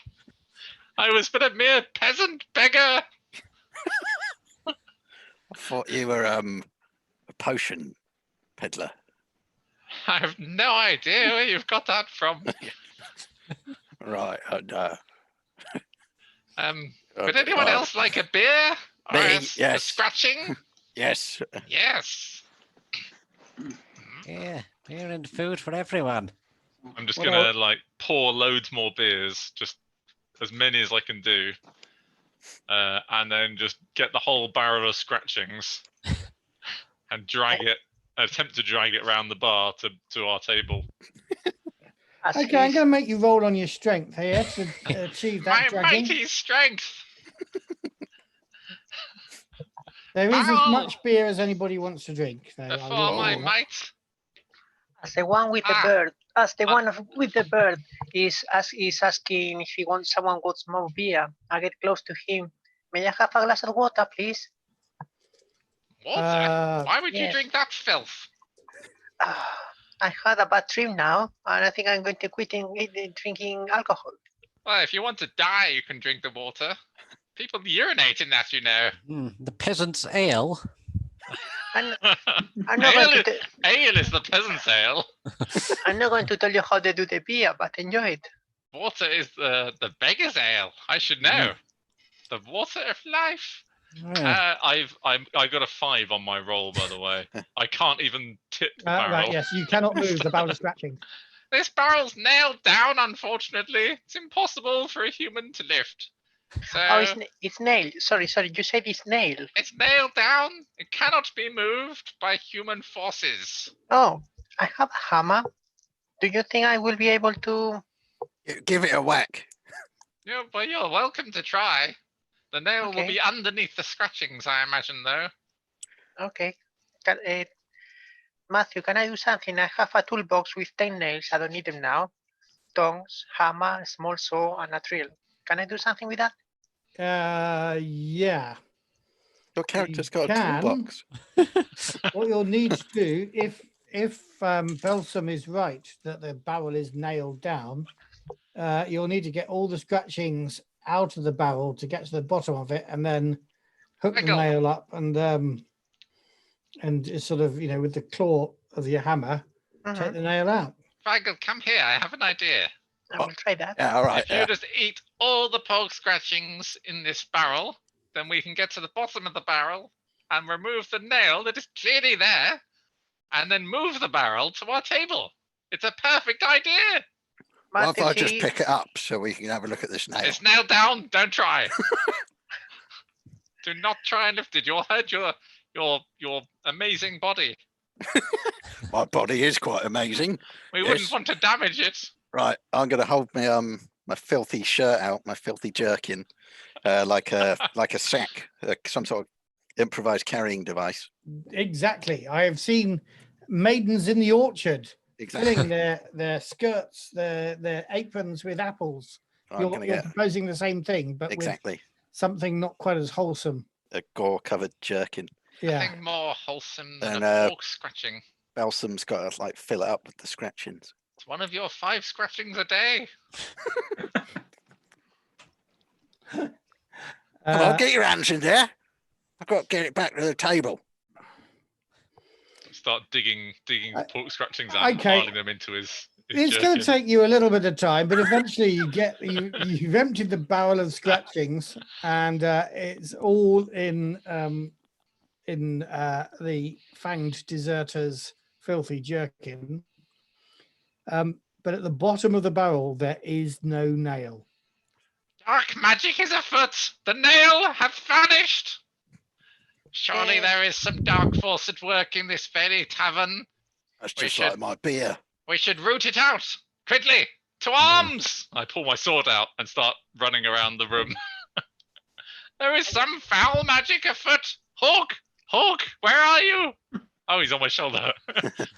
A: I was but a mere peasant beggar.
C: I thought you were a potion peddler.
A: I have no idea where you've got that from.
C: Right.
A: Would anyone else like a beer? Or
C: Me,
A: a
C: yes.
A: scratching?
C: Yes.
A: Yes.
D: Yeah, beer and food for everyone.
A: I'm just
B: What
A: gonna like pour loads more beers, just as many as I can do, and then just get the whole barrel of scratchings and attempt to drag it around the bar to our table.
F: As
B: Okay, I'm
F: he's-
B: going to make you roll on your strength here to achieve
A: My
B: that dragging.
A: mighty strength.
B: There is as
F: Oh.
A: Ow!
B: much beer as anybody wants to drink. So I
A: For
B: will
A: my
B: do that.
A: might.
F: As the one with the
A: Ah.
F: bird, with the bird is asking if someone wants more beer. I get close to him. May I have a glass of water, please?
A: Water? Why would you
F: yes.
A: drink that filth?
F: I had a bad dream now, and I think I'm going to quit drinking alcohol.
A: Well, if you want to die, you can drink the water. People urinate in that, you know.
D: The peasant's ale.
F: I'm not
A: ale,
F: going to
A: ale is the peasant's ale.
F: I'm not going to tell you how they do the beer, but enjoy it.
A: Water is the beggar's ale. I should know. The water of life. I got a 5 on my roll, by the way. I can't even tip the barrel.
B: Right, yes, you cannot move the barrel of scratching.
A: This barrel's nailed down, unfortunately. It's impossible for a human to lift. So
F: Oh, it's nailed. Sorry, you said it's nailed.
A: it's nailed down. It cannot be moved by human forces.
F: Oh, I have a hammer. Do you think I will be able to?
C: Give it a whack.
A: Yeah, but you're welcome to try. The nail will
F: Okay.
A: be underneath the scratchings, I imagine, though.
F: Okay. Matthew, can I do something? I have a toolbox with 10 nails. I don't need them now. Tongs, hammer, small saw, and a drill. Can I do something with that?
B: Yeah.
C: Your character's got
B: can.
C: a toolbox.
B: What you'll need to do, if Belsum is right that the barrel is nailed down, you'll need to get all the scratchings out of the barrel to get to the bottom of it, and then hook the
A: Vagal.
B: nail up, and it's sort of with the claw of your hammer, take the nail out.
A: Vagal, come here. I have an idea.
F: I will try that.
C: Yeah, all right.
A: If you just eat all the pork scratchings in this barrel, then we can get to the bottom of the barrel and remove the nail that is clearly there, and then move the barrel to our table. It's a perfect idea.
C: What if I
F: Matthew,
C: just
F: see,
C: pick it up so we can have a look at this nail?
A: It's nailed down. Don't try. Do not try and lift it. You'll hurt your amazing body.
C: My body is quite amazing.
A: We
C: Yes.
A: wouldn't want to damage it.
C: Right, I'm going to hold my my filthy shirt out, my filthy jerkin, like a sack, some sort of improvised carrying device.
B: Exactly. I have seen maidens in the orchard
C: Exactly.
B: filling their skirts, their aprons with apples.
C: I'm
B: You're
C: going to get
B: proposing the same thing, but with
C: exactly
B: something not quite as wholesome.
C: a gore-covered jerkin.
B: Yeah.
A: Nothing more wholesome than
C: And,
A: a pork scratching.
C: Belsum's got to like fill it up with the scratchings.
A: It's one of your 5 scratchings a day.
C: Come on, get your hands in there. I've got to get it back to the table.
A: Start digging the pork scratchings out and
B: okay.
A: piling them into his
B: It's
A: jerkin.
B: going to take you a little bit of time, but eventually you've emptied the barrel of scratchings, and it's all in the fanged deserter's filthy jerkin. But at the bottom of the barrel there is no nail.
A: Dark magic is afoot. The nail hath vanished. Surely there is some dark force at work in this very tavern.
C: That's
A: We
C: just
A: should-
C: like my beer.
A: We should root it out. Quickly, to arms! I pull my sword out and start running around the room. There is some foul magic afoot. Hawk, where are you? Oh, he's on my shoulder.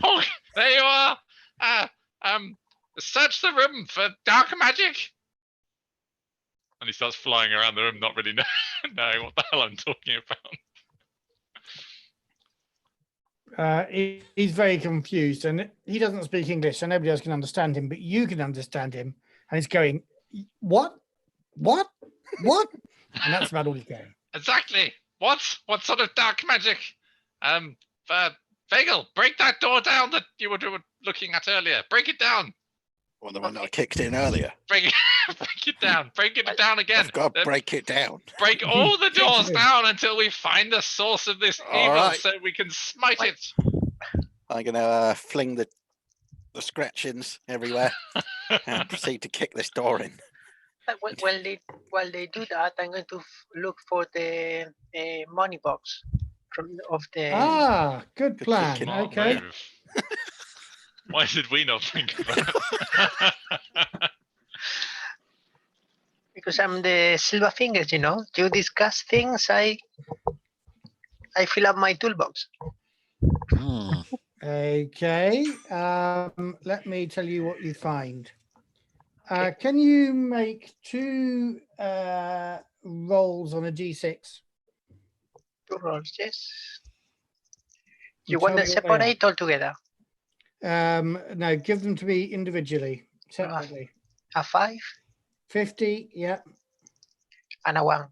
A: Hawk, there you are. Search the room for dark magic. And he starts flying around the room, not really knowing what the hell I'm talking about.
B: He's very confused, and he doesn't speak English, so nobody else can understand him, but you can understand him. And he's going, what? And that's about all he's going.
A: Exactly. What sort of dark magic? Vagal, break that door down that you were looking at earlier. Break it down.
C: Well, the one that I kicked in earlier.
A: Break it down. Break it down again.
C: I've got to break it down.
A: Break all the doors down until we find the source of this
C: All
A: evil,
C: right.
A: so we can smite it.
C: I'm going to fling the scratchings everywhere and proceed to kick this door in.
F: While they do that, I'm going to look for the money box of the.
B: Good
C: Good
B: plan.
C: thinking.
A: Smart
B: Okay.
A: move. Why did we not think of that?
F: Because I'm the silver fingers, You discuss things, I fill up my toolbox.
B: Okay. Let me tell you what you find. Can you make 2 rolls on a d6?
F: 2 rolls, yes.
B: And
F: You want
B: tell
F: them
B: me what they are.
F: separate or together?
B: No, give them to me individually, separately.
F: A 5
B: 50, yeah.
F: and a 1.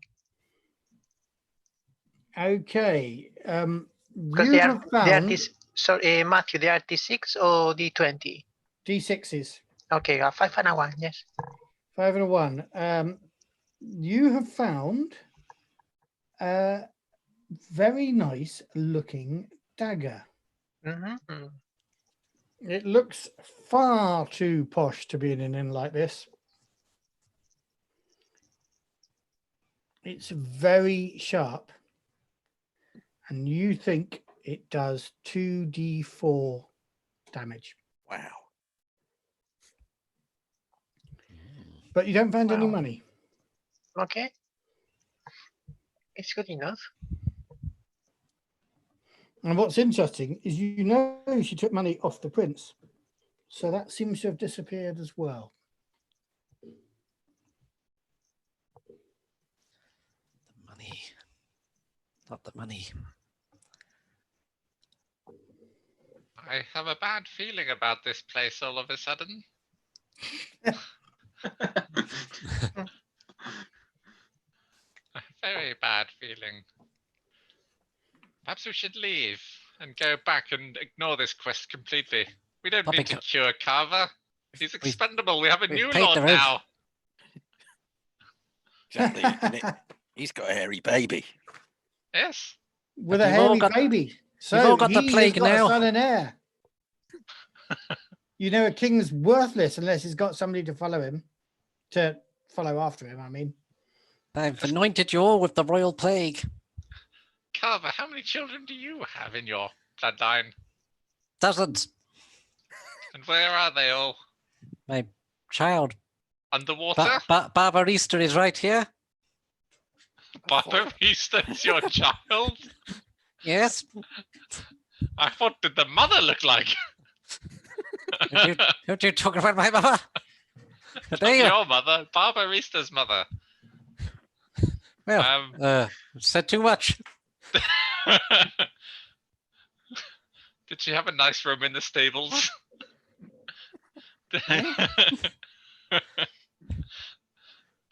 B: Okay.
F: Because
B: You
F: they
B: have
F: are
B: found
F: Matthew, they are D6 or D20?
B: d6s,
F: Okay, a 5 and a 1, yes.
B: 5 and a 1. You have found a very nice looking dagger.
F: Mm-hmm.
B: It looks far too posh to be in an inn like this. It's very sharp, and you think it does 2d4 damage,
C: Wow.
B: but you don't find any
F: Wow.
B: money.
F: Okay. It's good enough.
B: And what's interesting is you know she took money off the prince, so that seems to have disappeared as well.
D: The money. Not the money.
A: I have a bad feeling about this place all of a sudden. A very bad feeling. Perhaps we should leave and go back and ignore this quest completely. We don't need to
D: Puppy
A: cure Karvr. He's expendable. We have a
D: we've
A: new
D: paid
A: lord
D: the roof.
A: now.
C: Exactly. And he's got a hairy baby.
A: Yes.
B: With
D: But
B: a
D: you've all
B: hairy
D: got-
B: baby. So
D: you've all got the
B: he has
D: plague
B: got a
D: now.
B: son and heir. You know, a king's worthless unless he's got somebody to follow after him, I mean.
D: I've anointed you all with the royal plague.
A: Karvr, how many children do you have in your bloodline?
D: Dozens.
A: And where are they all?
D: My child,
A: Underwater?
D: Barbarista, is right here.
A: Barbarista's your child?
D: Yes.
A: What did the mother look like?
D: Don't you talk about my mother?
A: Not your mother, Barbarista's mother.
D: Well, said too much.
A: Did she have a nice room in the stables?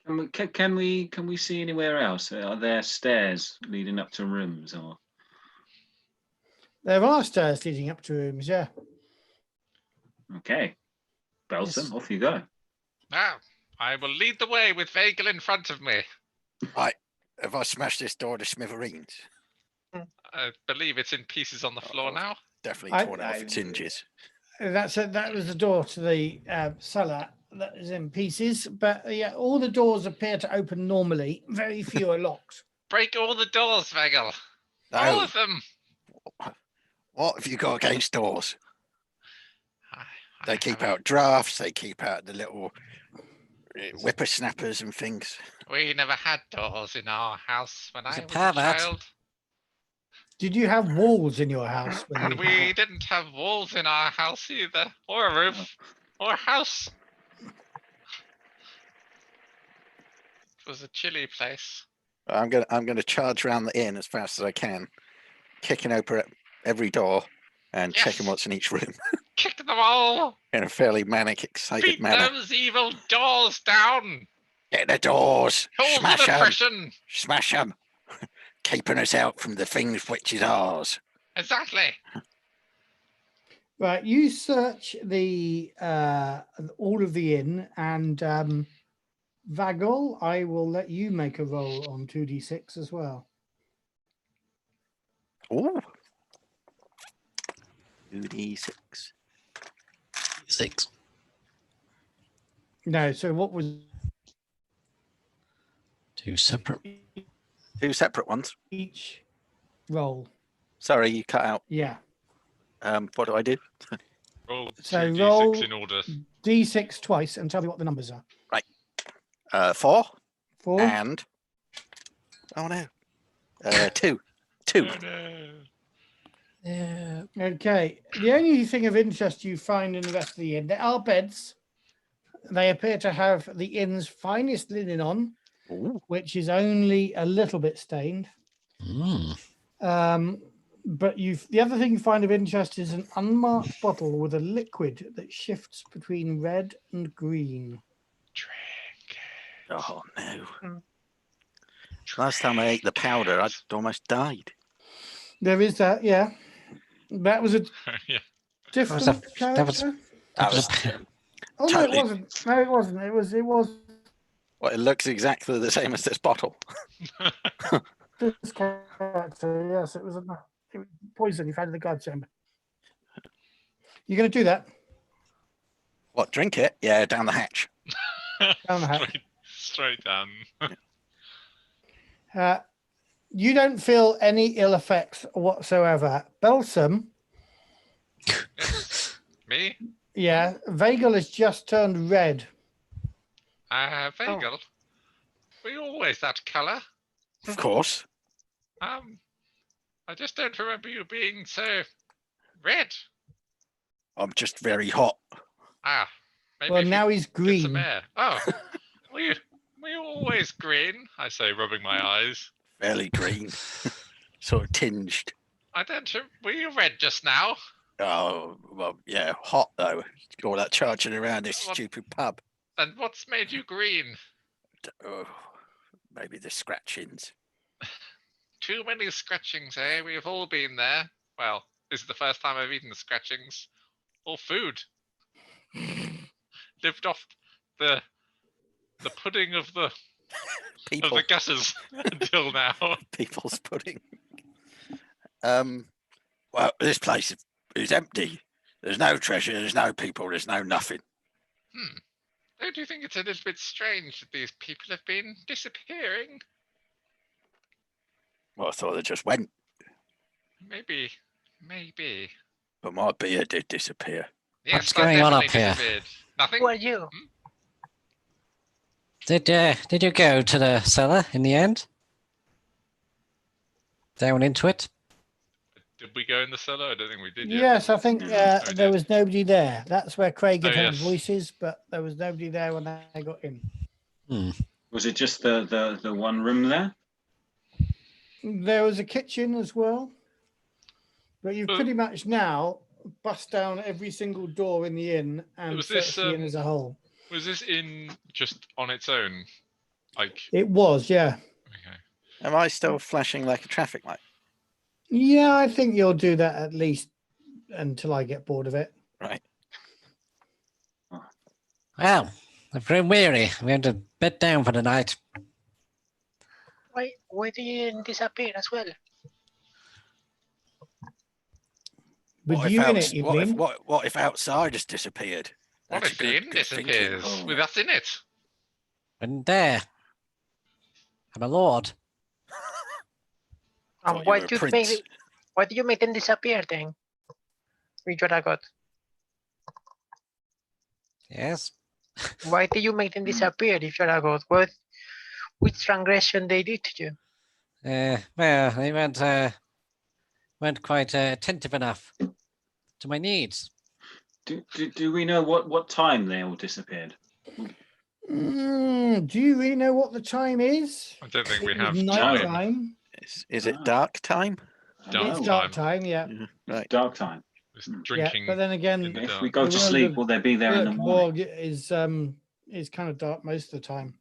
E: Can we see anywhere else? Are there stairs leading up to rooms, or?
B: There are stairs leading up to rooms, yeah.
E: Okay. Belsum,
B: Yes.
E: off you go.
A: Now, I will lead the way with Vagal in front of me.
C: Right. Have I smashed this door to smithereens?
A: I believe it's in pieces on the floor now.
C: Definitely torn off its hinges.
B: That was the door to the cellar that is in pieces. But yeah, all the doors appear to open normally. Very few are locked.
A: Break all the doors, Vagal.
C: No.
A: All of them.
C: What have you got against doors?
A: I
C: They keep
A: haven't-
C: out drafts. They keep out the little whippersnappers and things.
A: We never had doors in our house when
D: He's
A: I
D: a
A: was a
D: pervert.
A: child.
B: Did you have walls in your house? When
A: And
B: you
A: we didn't have walls in our house either, or a roof, or a house. It was a chilly place.
C: I'm gonna charge around the inn as fast as I can, kicking open every door and checking
A: Yes.
C: what's in each room
A: Kick them all!
C: in a fairly manic, excited
A: Beat
C: manner.
A: those evil doors down!
C: Get the doors,
A: Hold
C: smash
A: of
C: them,
A: oppression!
C: smash them, keeping us out from the things which is ours.
A: Exactly.
B: Right, you search the all of the inn, and Vagal, I will let you make a roll on 2d6 as well.
C: Ooh. 2d6.
D: 6.
B: No, so what was
D: 2 separate.
C: Two separate ones.
B: each roll?
C: Sorry, you cut out.
B: Yeah,
C: What do I do?
A: Roll
B: So
A: 2d6
B: roll-
A: in order.
B: d6 twice and tell me what the numbers are.
C: 4
B: 4.
C: and oh no, 2. 2.
A: Oh, no.
D: Yeah.
B: Okay. The only thing of interest you find in the rest of the inn, there are beds. They appear to have the inn's finest linen on,
C: Ooh.
B: which is only a little bit stained. But the other thing you find of interest is an unmarked bottle with a liquid that shifts between red and green.
A: Drink.
C: Oh no.
F: Mm.
C: Last time I ate the powder, I almost died.
B: There is that, yeah. That was a
A: Yeah.
B: different
D: that was-
B: character.
C: That was,
B: Oh
C: totally-
B: no, it wasn't. No, it wasn't. It was
C: well, it looks exactly the same as this bottle.
B: this character. Yes, it was poison you found in the guard chamber. You're going to do that
C: What, drink it? Yeah, down the hatch.
B: down the hatch.
A: Straight down.
B: You don't feel any ill effects whatsoever. Belsum,
A: Me?
B: yeah, Vagal has just turned red.
A: Vagal. Were you always that colour?
C: Of course.
A: I just don't remember you being so red.
C: I'm just very hot.
A: Maybe
B: Well,
A: if you
B: now he's
A: get some
B: green.
A: air. Oh, were you always green? I say, rubbing my eyes.
C: Fairly green. Sort of tinged.
A: I don't. Were you red just now?
C: Oh, well, yeah, hot though. All that charging around this
A: What?
C: stupid pub.
A: And what's made you green?
C: Oh, maybe the scratchings.
A: Too many scratchings, eh? We've all been there. Well, this is the first time I've eaten the scratchings. Or food. Lived off the pudding of the
C: People,
A: gutters until now.
C: people's pudding. Well, this place is empty. There's no treasure, there's no people, there's no nothing.
A: Don't you think it's a little bit strange that these people have been disappearing?
C: Well, I thought they just went.
A: Maybe.
C: But my beard did disappear.
A: Yes,
D: What's
A: that
D: going on up
A: definitely
D: here?
A: disappeared. Nothing.
F: Who are you?
D: Did you go to the cellar in the end? Down into it?
A: Did we go in the cellar? I don't think we did.
B: Yes, I think
E: No.
A: we
B: there
A: did.
B: was nobody there. That's where Craig had
A: Oh,
B: heard
A: yes.
B: voices, but there was nobody there when I got in.
D: Hmm.
E: Was it just the one room there?
B: There was a kitchen as well, but you've pretty much now bust down every single door in the inn and
A: Was this,
B: searched the inn as a whole.
A: Was this inn just on its own? Like,
B: It was, yeah.
A: okay.
C: Am I still flashing like a traffic light?
B: Yeah, I think you'll do that at least until I get bored of it.
C: Right.
D: Well, I've grown weary. We have to bed down for the night.
F: Why did you disappear as well?
B: With you in it, you mean?
C: What if outside has disappeared?
A: What
C: That's
A: if the inn
C: good thinking.
A: disappears
E: Oh.
A: with us in it?
D: And there. I'm a lord.
C: Thought you
F: Why
C: were a
F: did you
C: prince.
F: why did you make them disappear then? With your god?
D: Yes.
F: Why did you make them disappear if you're a god? Which transgression they did to you?
D: Well, they weren't quite attentive enough to my needs.
E: Do we know what time they all disappeared?
B: Do you really know what the time is?
A: I don't think we
B: It was
A: have
B: night
A: time.
B: time.
C: Is it
E: Ah.
C: dark time?
A: Dark
B: It's dark time, yeah.
C: Mhm,
E: It's
C: Right.
E: dark time.
A: It's
B: Yeah,
A: drinking.
B: but then again,
A: in the
E: If
A: dark.
E: we go
B: You
E: to
B: remember
E: sleep, will they be there in the morning?
B: Borg is kind of dark most of the time.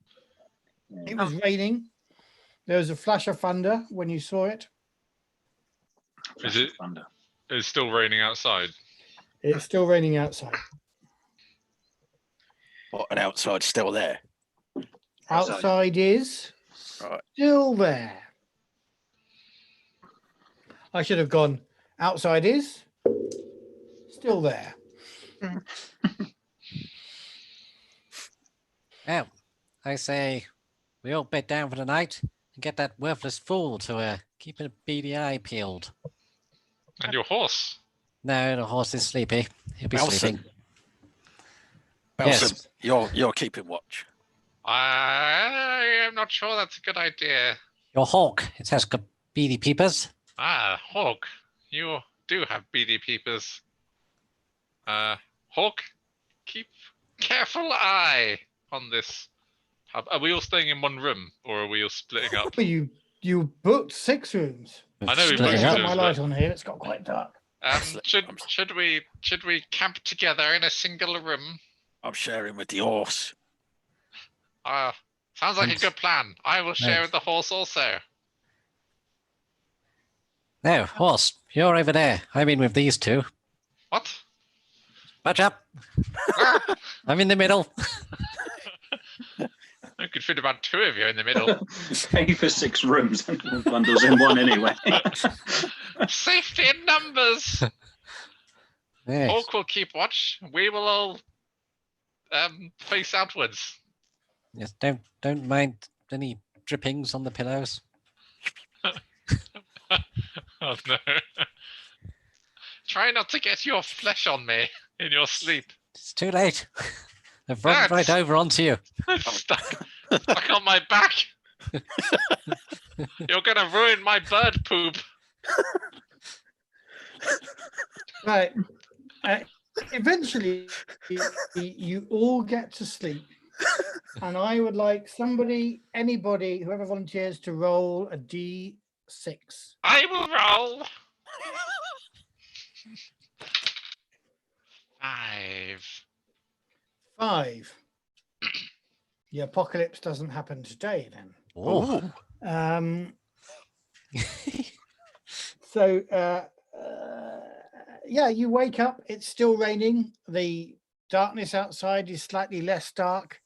E: Yeah.
B: It was raining. There was a flash of thunder when you saw it.
E: Flash
A: Is
E: of
A: it-
E: thunder.
A: It's still raining outside.
B: It's still raining outside.
C: What, and outside still there?
B: Outside is
C: Right.
B: still there. I should have gone. Outside is still there.
D: Well, I say we all bed down for the night and get that worthless fool to keep a beady eye peeled.
A: And your horse.
D: No, the horse is sleepy. He'll be sleeping.
C: Belsum,
D: Yes.
C: you're keeping watch.
A: I am not sure that's a good idea.
D: Your hawk, it has got beady peepers.
A: Ah, Hawk. You do have beady peepers. Hawk, keep careful eye on this. Are we all staying in one room, or are we all splitting up?
B: Well, you booked 6 rooms.
A: I know we
D: Splitting
A: booked
B: I've
D: up.
B: got my
A: rooms,
B: light
A: but-
B: on here. It's got quite dark.
A: Should we camp together in a single room?
C: I'm sharing with the horse.
A: Sounds like a
D: And-
A: good plan. I will share
D: Right.
A: with the horse also.
D: No, horse, you're over there. I'm in with these two.
A: What?
D: Budge up.
A: Ah,
D: I'm in the middle.
A: I could fit about 2 of you in the middle.
E: Pay for 6 rooms and bundles in one anyway.
A: Safety in numbers.
D: Yes.
A: Hawk will keep watch. We will all face outwards.
D: Yes, don't mind any drippings on the pillows.
A: Oh no. Try not to get your flesh on me in your sleep.
D: It's too late. I've run right over onto you.
A: stuck on my back. You're gonna ruin my bird poop.
B: Right. Eventually, you all get to sleep. And I would like anybody, whoever volunteers, to roll a D6.
A: I will roll. 5.
B: 5. The apocalypse doesn't happen today, then.
D: Oh,
B: So, yeah, you wake up. It's still raining. The darkness outside is slightly less dark.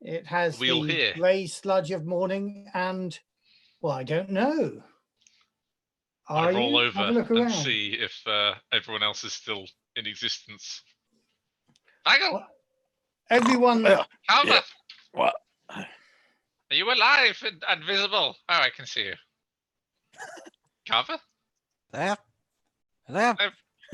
B: It has
A: We all
B: the
A: here?
B: grey sludge of morning, and well, I don't know.
A: I
B: Are
A: roll
B: you?
A: over
B: Have a look
A: and
B: around.
A: see if everyone else is still in existence. Vagal,
B: What? Everyone,
C: Yeah.
A: Karvr,
C: Yeah. What?
A: are you alive and visible? Oh, I can see you. Karvr?
D: There? There?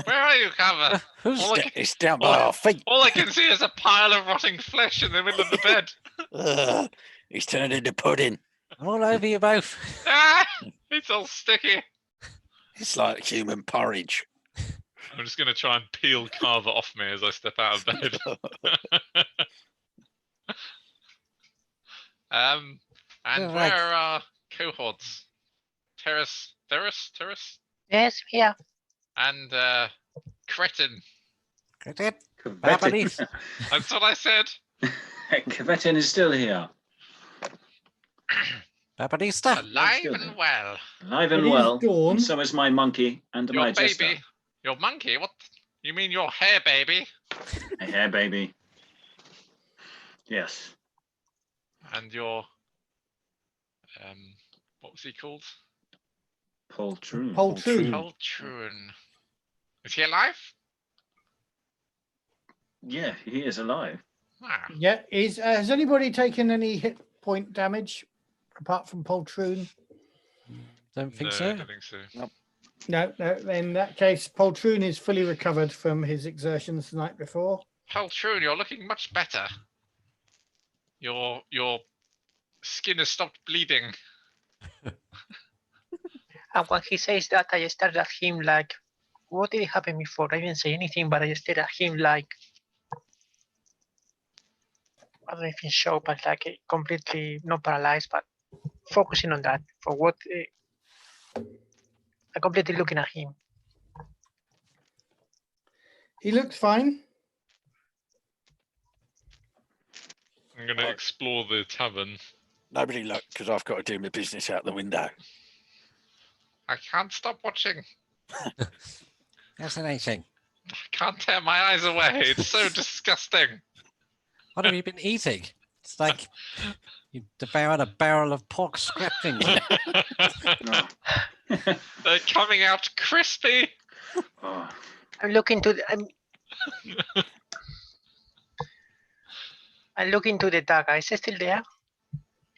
A: Where are you, Karvr?
D: Who's
A: All I can-
C: It's down by our feet.
A: All I can see is a pile of rotting flesh in the middle of the bed.
C: Ugh, he's turned into pudding.
D: all over you both?
A: Ah, it's all sticky.
C: It's like human porridge.
A: I'm just going to try and peel Karvr off me as I step out of bed. And
D: Right.
A: where are our cohorts? Theras,
F: Yes, yeah.
A: and Kvetin.
D: Get it?
E: Kvetin.
A: That's what I said.
E: Kvetin is still here.
D: Babanista?
A: Alive
E: good.
A: and well.
E: Alive
B: It
E: and
B: is
E: well.
B: dawn.
E: And so is my monkey and my
A: Your
E: jester.
A: baby. Your monkey? What? You mean your hair baby?
E: A hair baby. Yes.
A: And your what was he called?
E: Poltroon.
B: Poltroon.
A: Poltroon. Is he alive?
E: Yeah, he is alive.
A: Ah,
B: Yeah, has anybody taken any hit point damage apart from Poltroon?
D: Don't think
A: no,
D: so.
A: I don't think so.
B: No. In that case, Poltroon is fully recovered from his exertions the night before.
A: Poltroon, you're looking much better. Your skin has stopped bleeding.
F: And when he says that, I stared at him like, what did it happen before? I didn't say anything, but I stared at him like, I don't know if in shock, but like completely not paralyzed, but focusing on that for what I'm completely looking at him.
B: He looks fine.
A: I'm going to explore the tavern.
C: Nobody look, because I've got to do my business out the window.
A: I can't stop watching.
D: Fascinating.
A: I can't tear my eyes away. It's so disgusting.
D: What have you been eating? It's like you devoured a barrel of pork scratchings.
E: Oh.
A: They're coming out crispy.
E: Oh.
F: I'm looking to I look into the dagger. Is it still there?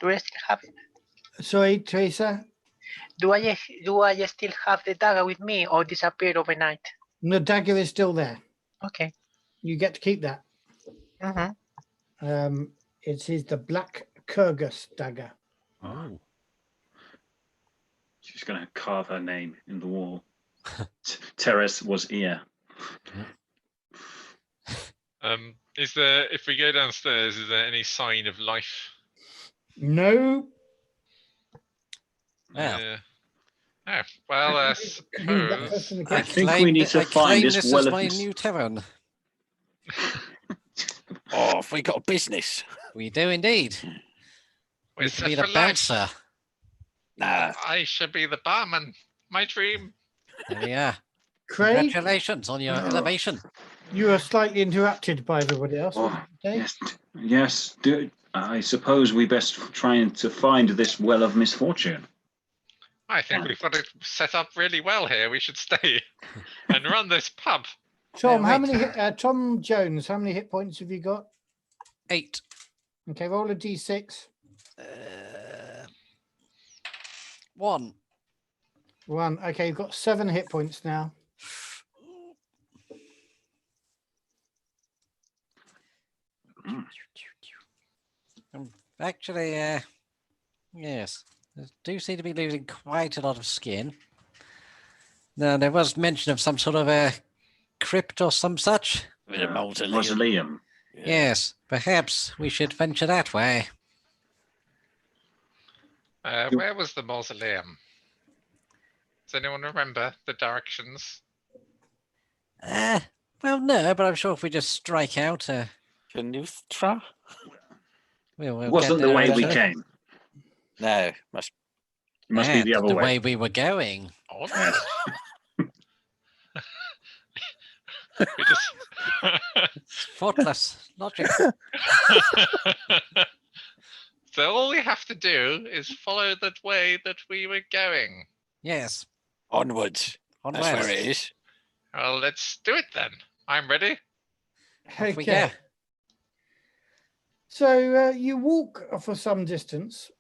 F: Do I still have it?
B: Sorry, Teresa.
F: Do I still have the dagger with me or disappear overnight?
B: The dagger is still there.
F: Okay.
B: You get to keep that.
F: Mm-hmm.
B: It is the Black Kurgus dagger.
D: Oh.
E: She's going to carve her name in the wall. Theras was ear.
A: Is there, if we go downstairs, is there any sign of life?
B: No.
D: Well.
A: Yeah. Oh, well, I suppose.
E: I think we need to find this well
D: is
E: of
D: my
E: mis-
D: new tavern.
C: Oh, have we got a business?
D: We do indeed. We
A: Is
D: should be
A: that
D: the
A: for life?
D: bouncer.
C: Nah.
A: I should be the barman. My dream.
D: There we are.
B: Craig,
D: Congratulations on your elevation.
B: you are slightly interrupted by everybody else. What
E: Oh,
B: did you say?
E: yes. I suppose we best try to find this well of misfortune.
A: I think we've got it set up really well here. We should stay and run this pub.
B: Tom, how
D: wait.
B: many? Tom Jones, how many hit points have you got?
D: 8.
B: Okay, roll a d6.
D: 1.
B: 1. Okay, you've got 7 hit points now.
D: Actually, yes, I do seem to be losing quite a lot of skin. Now, there was mention of some sort of a crypt or some such.
C: With a mausoleum.
E: Mausoleum.
C: Yeah.
D: Yes, perhaps we should venture that way.
A: Where was the mausoleum? Does anyone remember the directions?
D: Well, no, but I'm sure if we just strike out,
C: Canuthra?
D: we'll
E: Wasn't
D: get
E: the
D: there
E: way we
D: eventually.
E: came.
C: No,
E: It must be the other
D: the
E: way.
D: way we were going.
A: Oh, no. We just...
D: Thoughtless logic.
A: So all we have to do is follow that way that we were going.
D: Yes,
C: onwards.
D: on
C: That's where it is.
A: Well, let's do it then. I'm ready.
D: Off we go.
B: So you walk for some distance.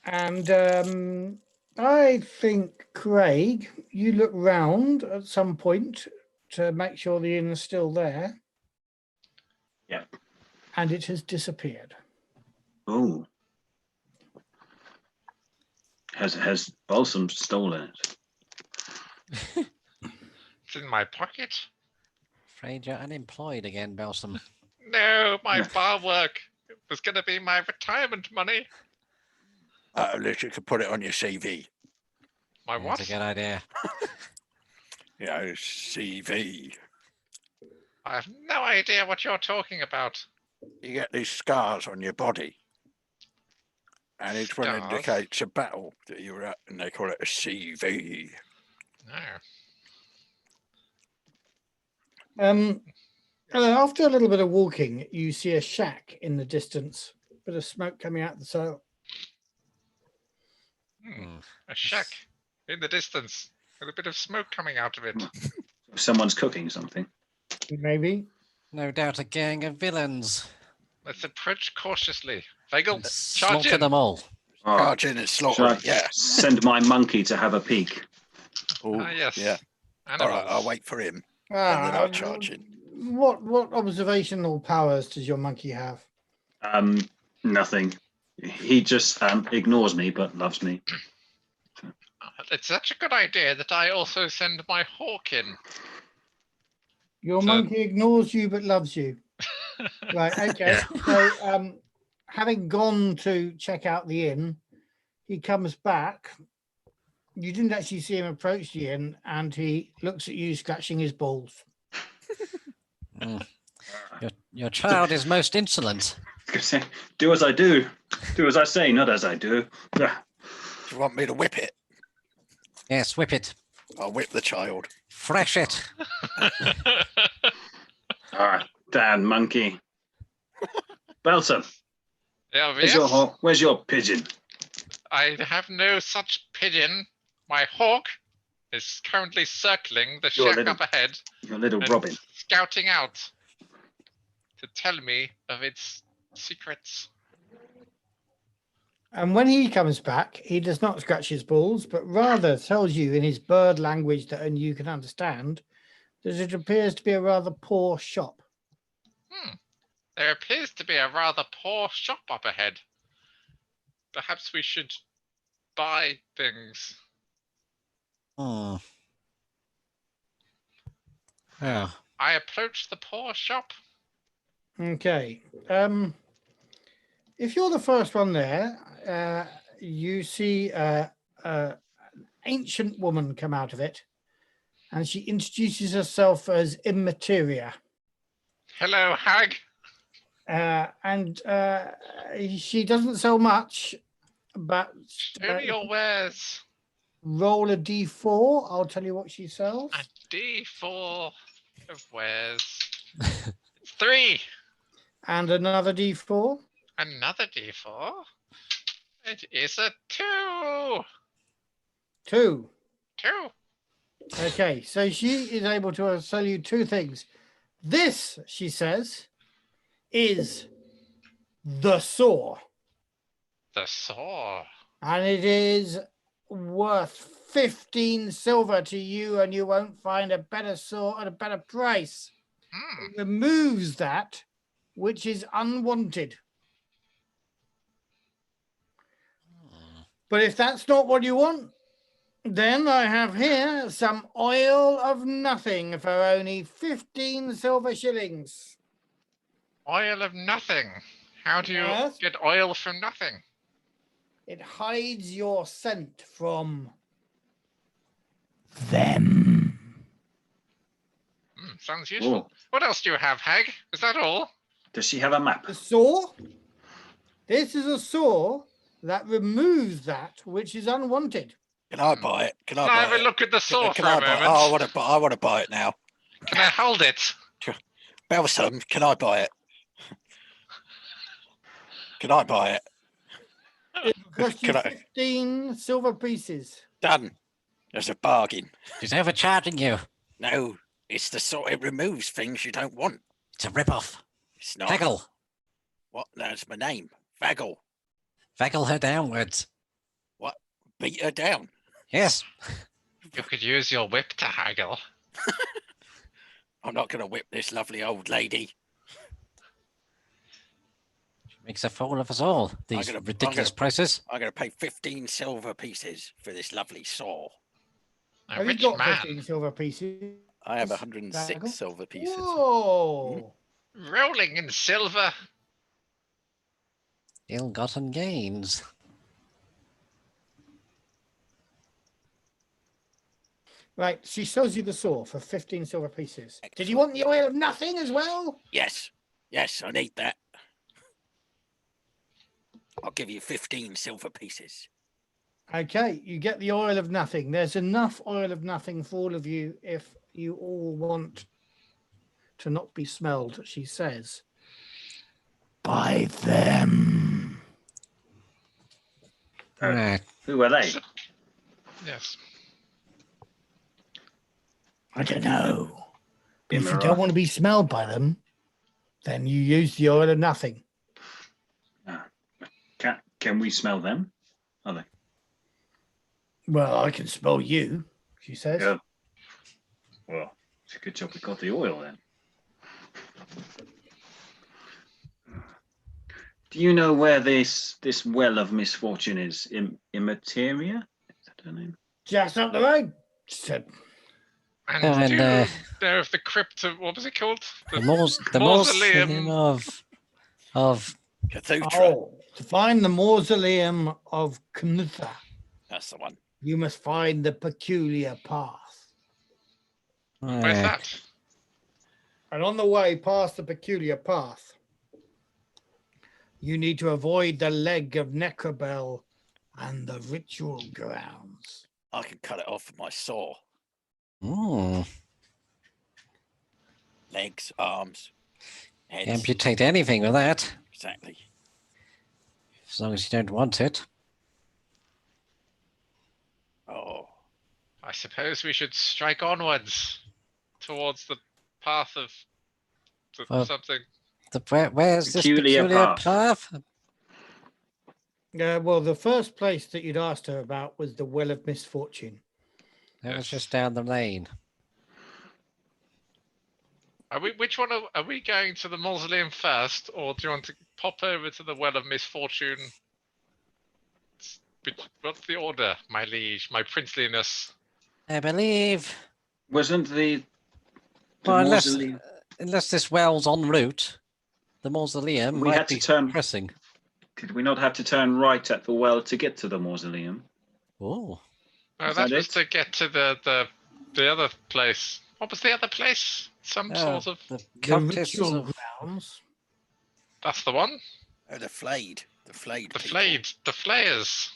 B: And I think, Craig, you look round at some point to make sure the inn is still there.
E: Yep.
B: And it has disappeared.
E: Oh. Has Belsum stolen it?
A: It's in my pocket.
D: Afraid you're unemployed again, Belsum.
A: No, my
E: Yeah.
A: bar work. It was going to be my retirement money.
C: At least you could put it on your CV.
A: My what?
D: That's a good idea.
C: CV.
A: I have no idea what you're talking about.
C: You get these scars on your body. And each one
A: Scars?
C: indicates a battle that you were at, and they call it a CV.
A: No.
B: After a little bit of walking, you see a shack in the distance. Bit of smoke coming out the sail.
A: A shack in the distance with a bit of smoke coming out of it.
E: Someone's cooking something.
B: Maybe.
D: No doubt a gang of villains.
A: Let's approach cautiously. Vagal,
D: And
A: charge
D: slaughter
A: in.
D: them all.
E: Oh,
C: Charge in and
E: shall
C: slaughter
E: I
C: it, yeah.
E: send my monkey to have a peek?
C: Ooh,
A: Yes.
C: Yeah.
A: Animals.
C: All right, I'll wait for him. And then I'll charge in.
B: What observational powers does your monkey have?
E: Nothing. He just ignores me but loves me.
A: It's such a good idea that I also send my hawk in.
B: Your
A: So-
B: monkey ignores you but loves you. Right, okay. So having gone to check out the inn, he comes back. You didn't actually see him approach the inn, and he looks at you scratching his balls.
D: Your child is most insolent.
E: Do as I do. Do as I say, not as I do.
C: Do you want me to whip it?
D: Yes, whip it.
C: I'll whip the child.
D: Thrash it.
E: Ah, damn monkey. Belsum,
A: Yeah,
E: where's your pigeon?
A: I have no such pigeon. My hawk is currently circling the
E: Your
A: shack
E: little-
A: up ahead
E: Your little
A: and
E: Robin.
A: scouting out to tell me of its secrets.
B: And when he comes back, he does not scratch his balls, but rather tells you in his bird language that only you can understand that it appears to be a rather poor shop.
A: There appears to be a rather poor shop up ahead. Perhaps we should buy things.
D: Yeah.
A: I approach the poor shop.
B: Okay. If you're the first one there, you see an ancient woman come out of it, and she introduces herself as Immateria.
A: Hello, hag.
B: And she doesn't sell much, but
A: Show me your wares.
B: roll a d4. I'll tell you what she sells.
A: A D4 of wares. 3.
B: And another d4.
A: Another D4. It is a 2.
B: 2.
A: 2.
B: Okay, so she is able to sell you two things. This, she says, is the saw.
A: The saw.
B: And it is worth 15 silver to you, and you won't find a better saw at a better price. It removes that which is unwanted. But if that's not what you want, then I have here some oil of nothing for only 15 silver shillings.
A: Oil of nothing. How do you
B: Yes.
A: get oil from nothing?
B: It hides your scent from them.
A: Sounds useful.
E: Oh,
A: What else do you have, hag? Is that all?
E: does she have a map?
B: The saw? This is a saw that removes that which is unwanted.
C: Can I buy it? Can I
A: Can I
C: buy
A: have a
C: it?
A: look at the saw
C: Can
A: for
C: I
A: a
C: buy it?
A: moment?
C: Oh, I want to buy it now.
A: Can I hold it?
C: Belsum, can I buy it? Can I buy it?
B: It costs you
C: Can I-
B: 15 silver pieces.
C: Done. There's a bargain.
D: She's overcharging you.
C: No, it's the sort it removes things you don't want.
D: It's a rip-off.
C: It's not.
D: Vagal.
C: What? That's my name. Vagal.
D: Vagal her downwards.
C: beat her down.
D: Yes.
A: You could use your whip to haggle.
C: I'm not going to whip this lovely old lady.
D: She makes a fool of us all. These ridiculous prices.
C: I'm going to pay 15 silver pieces for this lovely saw.
A: A
B: Have you
A: rich
B: got
A: man.
B: 15 silver pieces?
C: I have 106
B: Vagal?
C: silver pieces.
B: Whoa!
A: Rolling in silver.
D: Ill-gotten gains.
B: Right, she sells you the saw for 15 silver pieces. Did you want the oil of nothing as well?
C: Yes. Yes, I need that. I'll give you 15 silver pieces.
B: Okay, you get the oil of nothing. There's enough oil of nothing for all of you if you all want to not be smelled, she says. Buy them.
D: Right.
E: Who are they?
A: Yes.
B: I don't know. But if you
E: Imara.
B: don't want to be smelled by them, then you use the oil of nothing.
E: Can we smell them? Are they?
B: Well, I can smell you, she says.
E: Yeah. Well, it's a good job we got the oil then. Do you know where this well of misfortune is? Immateria? Is that her name?
B: Just up the road, she said.
A: And
D: And,
A: do you know of the crypt of, what was it called?
D: The mausoleum of
C: Cthulhu.
B: Oh, to find the mausoleum of Knutha,
C: That's the one.
B: you must find the peculiar path.
A: Where's that?
B: And on the way past the peculiar path, you need to avoid the leg of Necrobell and the ritual grounds.
C: I can cut it off with my saw. Legs, arms, heads.
D: Amputate anything with that,
C: Exactly.
D: as long as you don't want it.
C: Oh,
A: I suppose we should strike onwards towards the path of something.
D: Where's this
E: Peculiar
D: peculiar
E: path.
D: path?
B: Well, the first place that you'd asked her about was the Well of Misfortune.
D: That was
A: Yes.
D: just down the lane.
A: Which one are we going to the mausoleum first, or do you want to pop over to the Well of Misfortune? What's the order, my liege, my princeliness?
D: I believe.
E: Wasn't the
D: Well,
E: mausoleum?
D: unless this well's en route, the mausoleum
E: We
D: might
E: had to
D: be
E: turn-
D: pressing.
E: Did we not have to turn right at the well to get to the mausoleum?
D: Oh,
A: No,
E: Is
A: that
E: that
A: was
E: it?
A: to get to the other place. What was the other place? Some sort of.
D: the
B: The
D: Countess
B: ritual
D: of
B: grounds.
A: That's the one.
C: oh, the flayed. The flayed.
A: The
C: people.
A: flayed. The flayers.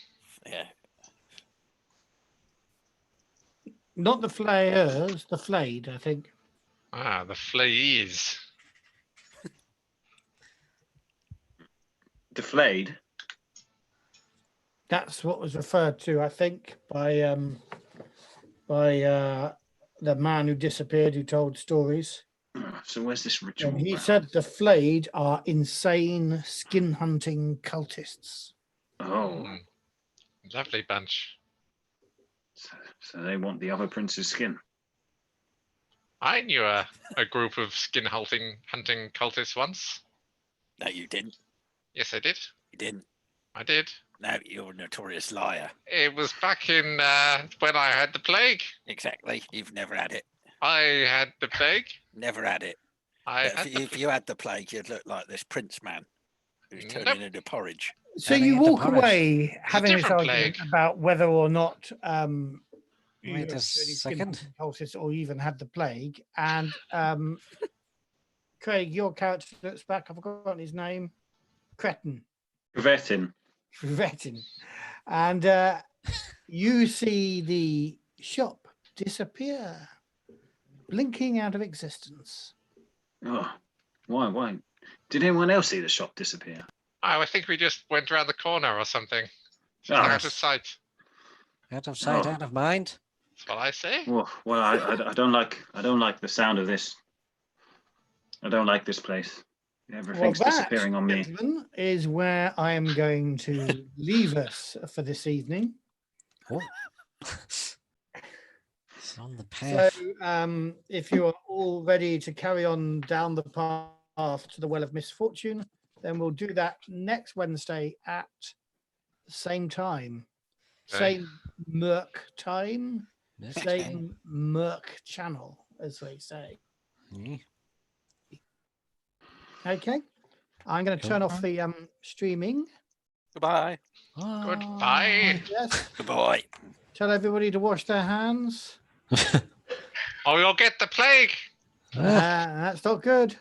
C: Yeah.
B: Not the flayers, the flayed, I think.
A: Ah, the flayees.
E: The flayed?
B: That's what was referred to, I think, by the man who disappeared, who told stories.
E: So where's this ritual?
B: And he
E: ground?
B: said the flayed are insane skin hunting cultists.
E: Oh,
A: Hmm. Lovely bunch.
E: so they want the other prince's skin.
A: I knew a group of skin hunting cultists once.
C: No, you didn't.
A: Yes, I did.
C: You didn't.
A: I did.
C: No, you're a notorious liar.
A: It was back in when I had the plague.
C: Exactly. You've never had it.
A: I had the plague.
C: Never had it.
A: I
C: But
A: had
C: if you had the plague, you'd look like this prince man who's turning
A: Nope.
C: into porridge.
B: So
D: Turning
B: you
D: into
B: walk
D: porridge.
B: away having this
A: different
B: argument
A: plague.
B: about whether or not you
D: Wait a
B: were really skin
D: second.
B: hunting cultists or even had the plague. And Craig, your character that's back, I've forgotten his name. Kvetin.
E: Kvetin.
B: And you see the shop disappear, blinking out of existence.
E: Oh, why? Did anyone else see the shop disappear?
A: Oh, I think we just went around the corner or something.
E: Oh,
A: Out of sight.
D: out of sight,
E: Oh.
D: out of mind.
A: That's what I say.
E: well, I don't like the sound of this. I don't like this place. Everything's disappearing on me.
B: gentlemen, is where I am going to leave us for this evening.
D: Oh. It's on the path.
B: So, if you are all ready to carry on down the path to the Well of Misfortune, then we'll do that next Wednesday at the same time.
A: Okay.
B: Same Mörk time,
D: Mörk
B: same Mörk channel, as they say.
D: Mm.
B: Okay. I'm going to turn off the streaming.
C: Goodbye.
A: Goodbye.
B: Yes.
C: Goodbye.
B: Tell everybody to wash their hands.
A: Or you'll get the plague.
B: That's not good.